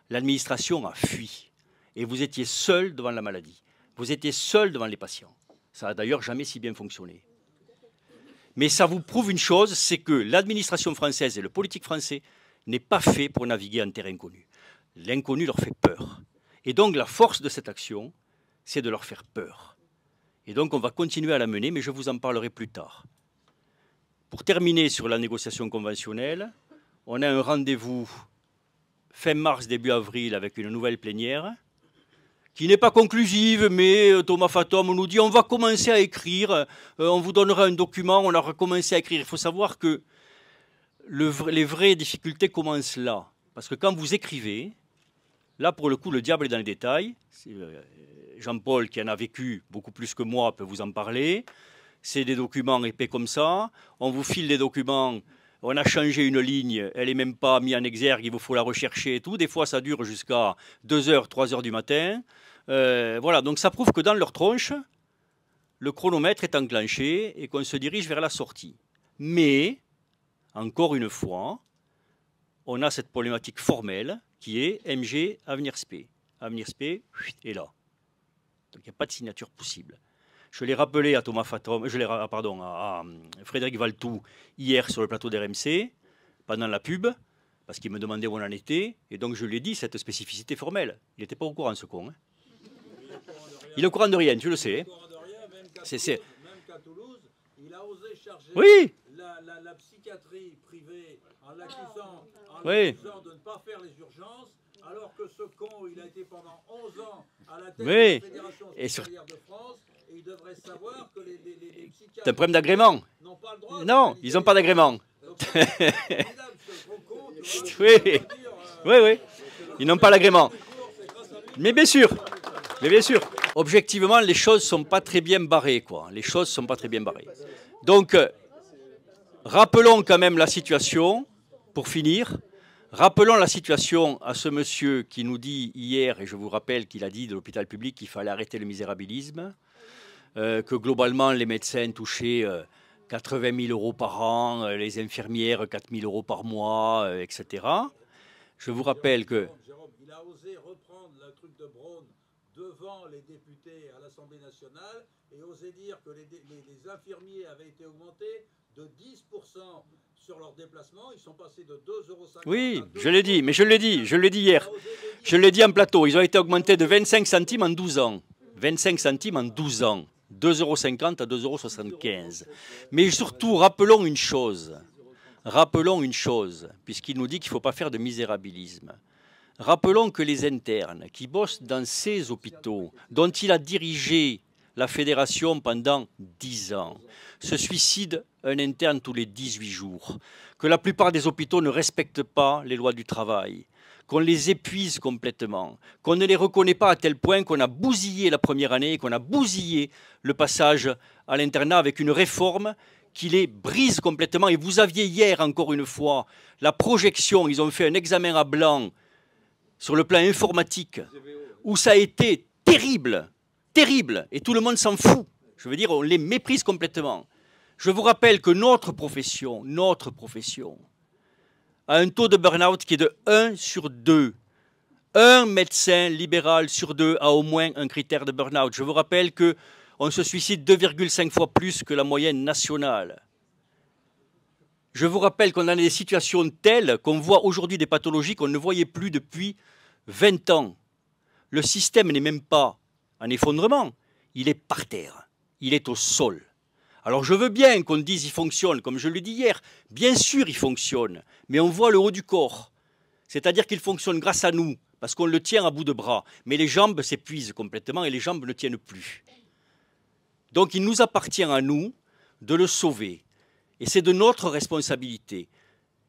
L'administration a fui. Et vous étiez seul devant la maladie. Vous étiez seul devant les patients. Ça n'a d'ailleurs jamais si bien fonctionné. Mais ça vous prouve une chose, c'est que l'administration française et le politique français n'est pas fait pour naviguer en terre inconnue. L'inconnu leur fait peur. Et donc la force de cette action, c'est de leur faire peur. Et donc on va continuer à la mener, mais je vous en parlerai plus tard. Pour terminer sur la négociation conventionnelle, on a un rendez-vous fin mars, début avril, avec une nouvelle plénière, qui n'est pas conclusive, mais Thomas Fatom nous dit on va commencer à écrire, on vous donnera un document, on a recommencé à écrire. Il faut savoir que les vraies difficultés commencent là. Parce que quand vous écrivez, là pour le coup le diable est dans les détails. Jean-Paul qui en a vécu beaucoup plus que moi peut vous en parler. c'est des documents épais comme ça. On vous file des documents, on a changé une ligne, elle n'est même pas mise en exergue, il vous faut la rechercher et tout. Des fois, ça dure jusqu'à 2h, 3h du matin. Voilà, donc ça prouve que dans leur tronche, le chronomètre est enclenché et qu'on se dirige vers la sortie. Mais, encore une fois, on a cette problématique formelle qui est MG Avenir SP. Avenir SP est là. Donc il n'y a pas de signature possible. Je l'ai rappelé à Thomas Fatrom, à Frédéric Valtou hier sur le plateau d'RMC, pendant la pub, parce qu'il me demandait où on en était, et donc je lui ai dit cette spécificité formelle. Il n'était pas au courant, ce con. Hein. Il est au courant de rien, tu le sais. Même qu'à Toulouse, il a osé charger oui. la psychiatrie privée en l'accusant oui. de ne pas faire les urgences, alors que ce con, il a été pendant 11 ans à la tête oui. de la Fédération hospitalière de France, et il devrait savoir que les psychiatres... C'est un problème d'agrément. N'ont pas le droit. Non, ils n'ont pas d'agrément. oui. Oui. Ils n'ont pas l'agrément. Mais bien sûr. Mais bien sûr. Objectivement, les choses ne sont pas très bien barrées, quoi. Les choses ne sont pas très bien barrées. Donc, rappelons quand même la situation, pour finir. Rappelons la situation à ce monsieur qui nous dit hier, et je vous rappelle qu'il a dit de l'hôpital public qu'il fallait arrêter le misérabilisme, que globalement les médecins touchaient 80 000 euros par an, les infirmières 4 000 euros par mois, etc. Je vous rappelle que... Jérôme, il a osé reprendre le truc de Braun devant les députés à l'Assemblée nationale et osé dire que les infirmiers avaient été augmentés de 10% sur leurs déplacements. Ils sont passés de 2,50 €. Oui, je l'ai dit, mais je l'ai dit hier. Je l'ai dit en plateau. Ils ont été augmentés de 25 centimes en 12 ans. 25 centimes en 12 ans. 2,50 € à 2,75 €. Mais surtout, rappelons une chose, puisqu'il nous dit qu'il ne faut pas faire de misérabilisme. Rappelons que les internes qui bossent dans ces hôpitaux, dont il a dirigé la fédération pendant 10 ans, se suicident un interne tous les 18 jours, que la plupart des hôpitaux ne respectent pas les lois du travail, qu'on les épuise complètement, qu'on ne les reconnaît pas à tel point qu'on a bousillé la première année, qu'on a bousillé le passage à l'internat avec une réforme qui les brise complètement. Et vous aviez hier, encore une fois, la projection, ils ont fait un examen à blanc sur le plan informatique, où ça a été terrible, terrible, et tout le monde s'en fout. Je veux dire, on les méprise complètement. Je vous rappelle que notre profession, a un taux de burn-out qui est de 1 sur 2. Un médecin libéral sur 2 a au moins un critère de burn-out. Je vous rappelle qu'on se suicide 2,5 fois plus que la moyenne nationale. Je vous rappelle qu'on a des situations telles qu'on voit aujourd'hui des pathologies qu'on ne voyait plus depuis 20 ans. Le système n'est même pas en effondrement, il est par terre, il est au sol. Alors je veux bien qu'on dise qu'il fonctionne, comme je l'ai dit hier, bien sûr il fonctionne, mais on voit le haut du corps. C'est-à-dire qu'il fonctionne grâce à nous, parce qu'on le tient à bout de bras, mais les jambes s'épuisent complètement et les jambes ne tiennent plus. Donc il nous appartient à nous de le sauver. Et c'est de notre responsabilité.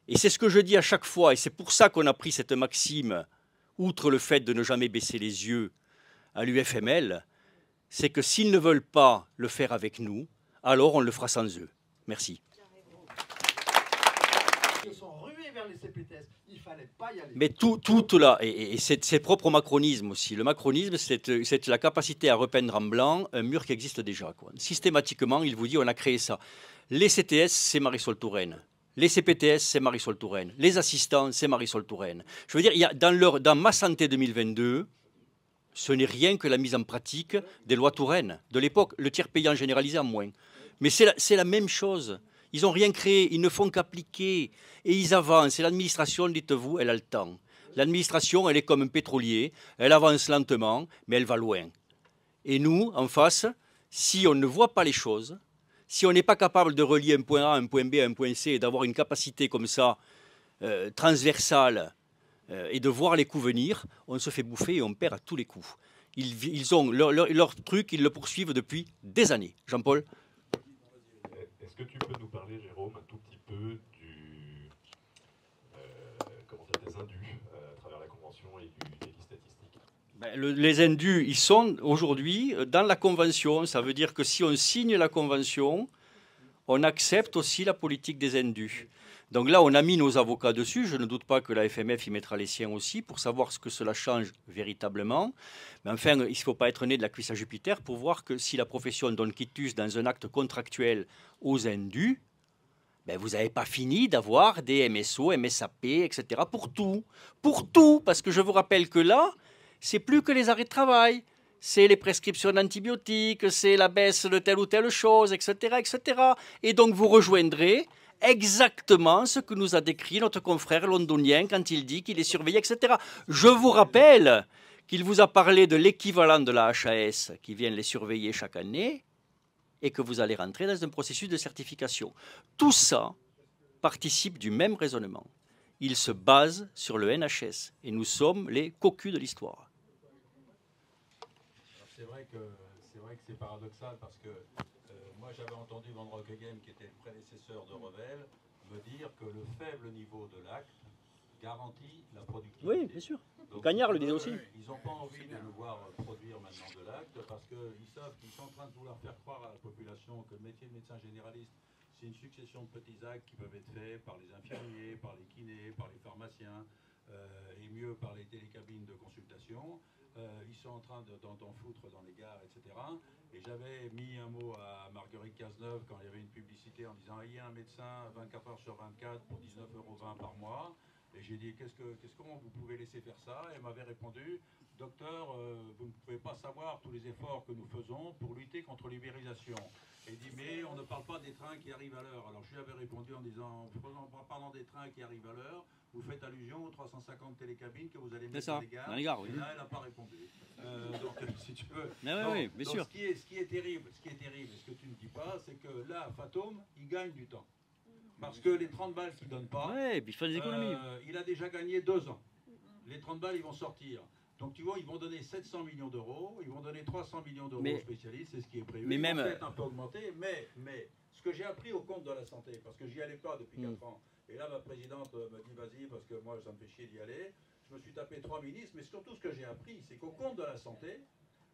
Et c'est ce que je dis à chaque fois, et c'est pour ça qu'on a pris cette maxime, outre le fait de ne jamais baisser les yeux à l'UFML, c'est que s'ils ne veulent pas le faire avec nous, alors on le fera sans eux. Merci. Ils sont rués vers les CPTS. Il fallait pas y aller. Mais tout là, et c'est propre au macronisme aussi. Le macronisme, c'est la capacité à repeindre en blanc un mur qui existe déjà, quoi. Systématiquement, il vous dit on a créé ça. Les CTS, c'est Marisol Touraine. Les CPTS, c'est Marisol Touraine. Les assistants, c'est Marisol Touraine. Je veux dire, il y a dans Ma Santé 2022, ce n'est rien que la mise en pratique des lois Touraine de l'époque. Le tiers payant généralisé en moins. Mais c'est la même chose. Ils n'ont rien créé, ils ne font qu'appliquer. Et ils avancent. Et l'administration, dites-vous, elle a le temps. L'administration, elle est comme un pétrolier. Elle avance lentement, mais elle va loin. Et nous, en face, si on ne voit pas les choses, si on n'est pas capable de relier un point A, un point B, un point C, et d'avoir une capacité comme ça, transversale, et de voir les coups venir, on se fait bouffer et on perd à tous les coups. Ils ont leur truc, ils le poursuivent depuis des années. Jean-Paul ? Est-ce que tu peux nous parler, Jérôme, un tout petit peu des indus à travers la Convention et des statistiques ? Les indus, ils sont aujourd'hui dans la Convention. Ça veut dire que si on signe la Convention, on accepte aussi la politique des indus. Donc là, on a mis nos avocats dessus. Je ne doute pas que la FMF y mettra les siens aussi pour savoir ce que cela change véritablement. Mais enfin, il ne faut pas être né de la cuisse à Jupiter pour voir que si la profession donne quitus dans un acte contractuel aux indus, ben vous n'avez pas fini d'avoir des MSO, MSAP, etc. pour tout. Pour tout, parce que je vous rappelle que là, c'est plus que les arrêts de travail. C'est les prescriptions d'antibiotiques, c'est la baisse de telle ou telle chose, etc., etc. Et donc vous rejoindrez exactement ce que nous a décrit notre confrère londonien quand il dit qu'il est surveillé, etc. Je vous rappelle qu'il vous a parlé de l'équivalent de la HAS qui vient les surveiller chaque année et que vous allez rentrer dans un processus de certification. Tout ça participe du même raisonnement. Il se base sur le NHS et nous sommes les cocus de l'histoire. C'est vrai que c'est paradoxal parce que moi j'avais entendu Van Rockeghem, qui était le prédécesseur de Revel, me dire que le faible niveau de l'acte garantit la productivité. Oui, bien sûr. Cagnard le disait aussi. Ils n'ont pas envie de nous voir produire maintenant de l'acte parce qu'ils savent qu'ils sont en train de vouloir faire croire à la population que le métier de médecin généraliste, c'est une succession de petits actes qui peuvent être faits par les infirmiers, par les kinés, par les pharmaciens et mieux par les télécabines de consultation. Ils sont en train d'en foutre dans les gares, etc. Et j'avais mis un mot à Marguerite Cazeneuve quand il y avait une publicité en disant il y a un médecin 24 heures sur 24 pour 19,20 € par mois. Et j'ai dit comment vous pouvez laisser faire ça? Et elle m'avait répondu docteur, vous ne pouvez pas savoir tous les efforts que nous faisons pour lutter contre l'ubérisation. Et il dit mais on ne parle pas des trains qui arrivent à l'heure. Alors je lui avais répondu en disant en parlant des trains qui arrivent à l'heure, vous faites allusion aux 350 télécabines que vous allez mettre dans les gares. Oui. Et là, elle n'a pas répondu. Donc, si tu veux. Oui, bien sûr. Ce qui est terrible, et ce que tu ne dis pas, c'est que là, Fatome, il gagne du temps. Parce que les 30 balles qu'il ne donne pas, puis il fait des économies. Il a déjà gagné 2 ans. Les 30 balles, ils vont sortir. Donc, tu vois, ils vont donner 700 millions d'euros, ils vont donner 300 millions d'euros aux spécialistes, c'est ce qui est prévu. Mais ils vont peut-être un peu augmenter, mais ce que j'ai appris au compte de la santé, parce que j'y allais pas depuis 4 ans, et là, ma présidente me dit vas-y, parce que moi, ça me fait chier d'y aller. Je me suis tapé 3 ministres, mais surtout, ce que j'ai appris, c'est qu'au compte de la santé,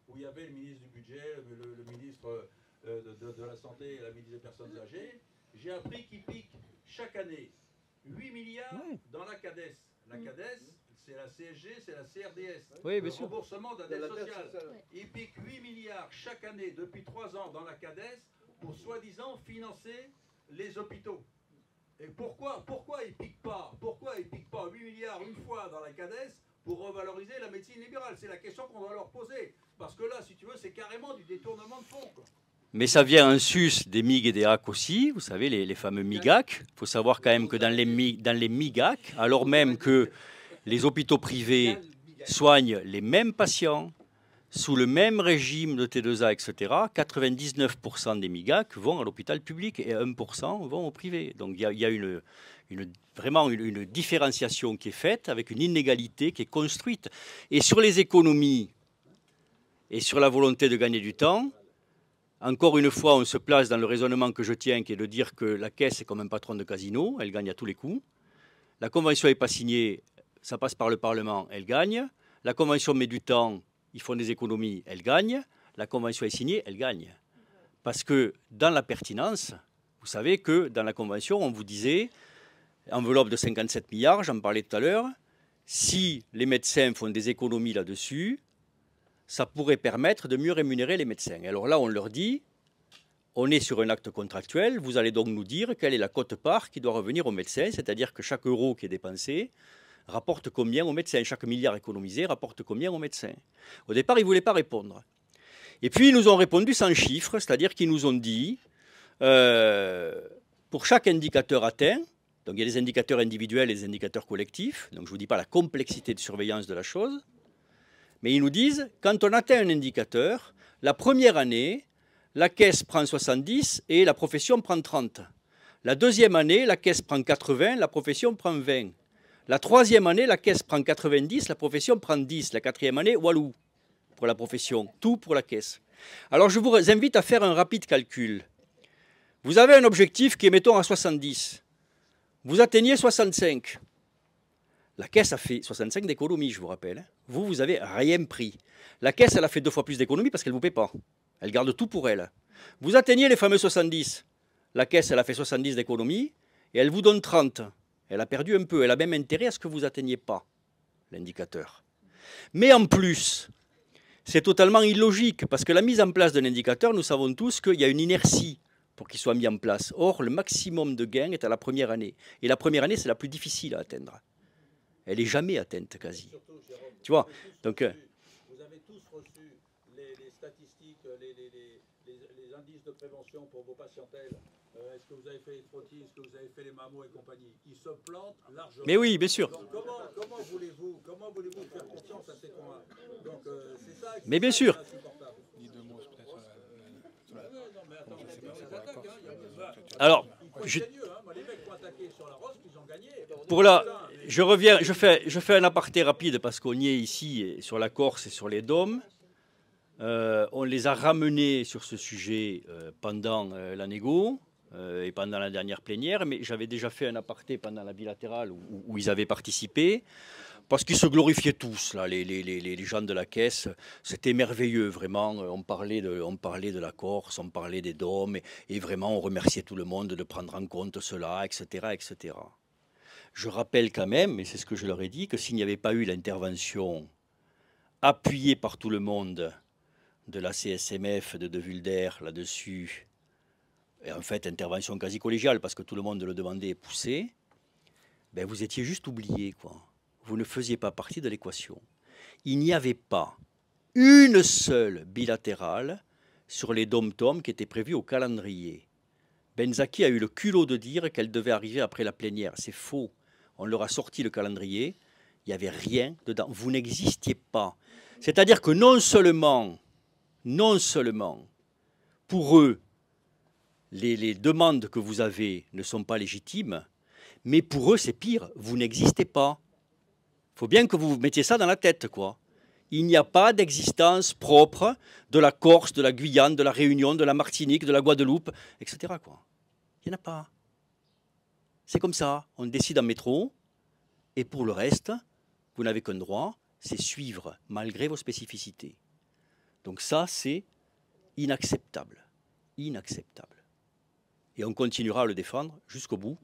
où il y avait le ministre du budget, le ministre de la santé et la ministre des personnes âgées, j'ai appris qu'ils piquent chaque année 8 milliards dans la CADES. La CADES, c'est la CSG, c'est la CRDS. Oui, le remboursement de la dette sociale. Ils piquent 8 milliards chaque année depuis 3 ans dans la CADES pour soi-disant financer les hôpitaux. Et pourquoi ils piquent pas 8 milliards une fois dans la CADES pour revaloriser la médecine libérale? C'est la question qu'on doit leur poser. Parce que là, si tu veux, c'est carrément du détournement de fonds, quoi. Mais ça vient en sus des MIG et des HAC aussi, vous savez, les fameux MIGAC. Il faut savoir quand même que dans les MIGAC, alors même que les hôpitaux privés soignent les mêmes patients, sous le même régime de T2A, etc., 99% des MIGAC vont à l'hôpital public et 1% vont au privé. Donc il y a vraiment une différenciation qui est faite avec une inégalité qui est construite. Et sur les économies et sur la volonté de gagner du temps, encore une fois, on se place dans le raisonnement que je tiens, qui est de dire que la caisse est comme un patron de casino, elle gagne à tous les coups. La convention n'est pas signée, ça passe par le Parlement, elle gagne. La convention met du temps, ils font des économies, elle gagne. La convention est signée, elle gagne. Parce que dans la pertinence, vous savez que dans la convention, on vous disait, enveloppe de 57 milliards, j'en parlais tout à l'heure, si les médecins font des économies là-dessus, ça pourrait permettre de mieux rémunérer les médecins. Alors là, on leur dit, on est sur un acte contractuel, vous allez donc nous dire quelle est la quote-part qui doit revenir aux médecins, c'est-à-dire que chaque euro qui est dépensé rapporte combien aux médecins, chaque milliard économisé rapporte combien aux médecins. Au départ, ils ne voulaient pas répondre. Et puis, ils nous ont répondu sans chiffres, c'est-à-dire qu'ils nous ont dit, pour chaque indicateur atteint, donc il y a des indicateurs individuels et des indicateurs collectifs, donc je ne vous dis pas la complexité de surveillance de la chose, mais ils nous disent, quand on atteint un indicateur, la première année, la caisse prend 70 et la profession prend 30. La deuxième année, la caisse prend 80, la profession prend 20. La troisième année, la caisse prend 90, la profession prend 10. La quatrième année, walou, pour la profession, tout pour la caisse. Alors je vous invite à faire un rapide calcul. Vous avez un objectif qui est, mettons, à 70. Vous atteignez 65. La Caisse a fait 65 d'économies, je vous rappelle. Vous, vous avez rien pris. La Caisse, elle a fait 2 fois plus d'économies parce qu'elle ne vous paie pas. Elle garde tout pour elle. Vous atteignez les fameux 70. La Caisse, elle a fait 70 d'économies et elle vous donne 30. Elle a perdu un peu. Elle a même intérêt à ce que vous n'atteigniez pas l'indicateur. Mais en plus, c'est totalement illogique parce que la mise en place d'un indicateur, nous savons tous qu'il y a une inertie pour qu'il soit mis en place. Or, le maximum de gains est à la première année. Et la première année, c'est la plus difficile à atteindre. Elle n'est jamais atteinte quasi. Surtout, Jérôme, Tu vois, vous avez tous reçu les statistiques, les indices de prévention pour vos patientèles. Est-ce que vous avez fait les frottis, est-ce que vous avez fait les mammos et compagnie? Ils se plantent largement. mais oui, bien sûr. Donc, comment voulez-vous faire confiance à ces cons-là? Donc c'est ça. Mais bien sûr. Alors, je fais un aparté rapide parce qu'on y est ici sur la Corse et sur les Dômes. On les a ramenés sur ce sujet pendant la négo et pendant la dernière plénière, mais j'avais déjà fait un aparté pendant la bilatérale où ils avaient participé. Parce qu'ils se glorifiaient tous, là, les gens de la Caisse. C'était merveilleux, vraiment. On parlait de la Corse, on parlait des Dômes, et vraiment, on remerciait tout le monde de prendre en compte cela, etc., etc. Je rappelle quand même, et c'est ce que je leur ai dit, que s'il n'y avait pas eu l'intervention appuyée par tout le monde de la CSMF, de Vulder, là-dessus, et en fait, intervention quasi collégiale, parce que tout le monde le demandait et poussait, ben, vous étiez juste oubliés, quoi. Vous ne faisiez pas partie de l'équation. Il n'y avait pas une seule bilatérale sur les dom-toms qui était prévue au calendrier. Benzaki a eu le culot de dire qu'elle devait arriver après la plénière. C'est faux. On leur a sorti le calendrier. Il n'y avait rien dedans. Vous n'existiez pas. C'est-à-dire que non seulement, pour eux, les demandes que vous avez ne sont pas légitimes, mais pour eux, c'est pire. Vous n'existez pas. Il faut bien que vous mettiez ça dans la tête, quoi. Il n'y a pas d'existence propre de la Corse, de la Guyane, de la Réunion, de la Martinique, de la Guadeloupe, etc., quoi. Il n'y en a pas. C'est comme ça. On décide en métro, et pour le reste, vous n'avez qu'un droit, c'est suivre, malgré vos spécificités. Donc ça, c'est inacceptable. Inacceptable. Et on continuera à le défendre jusqu'au bout.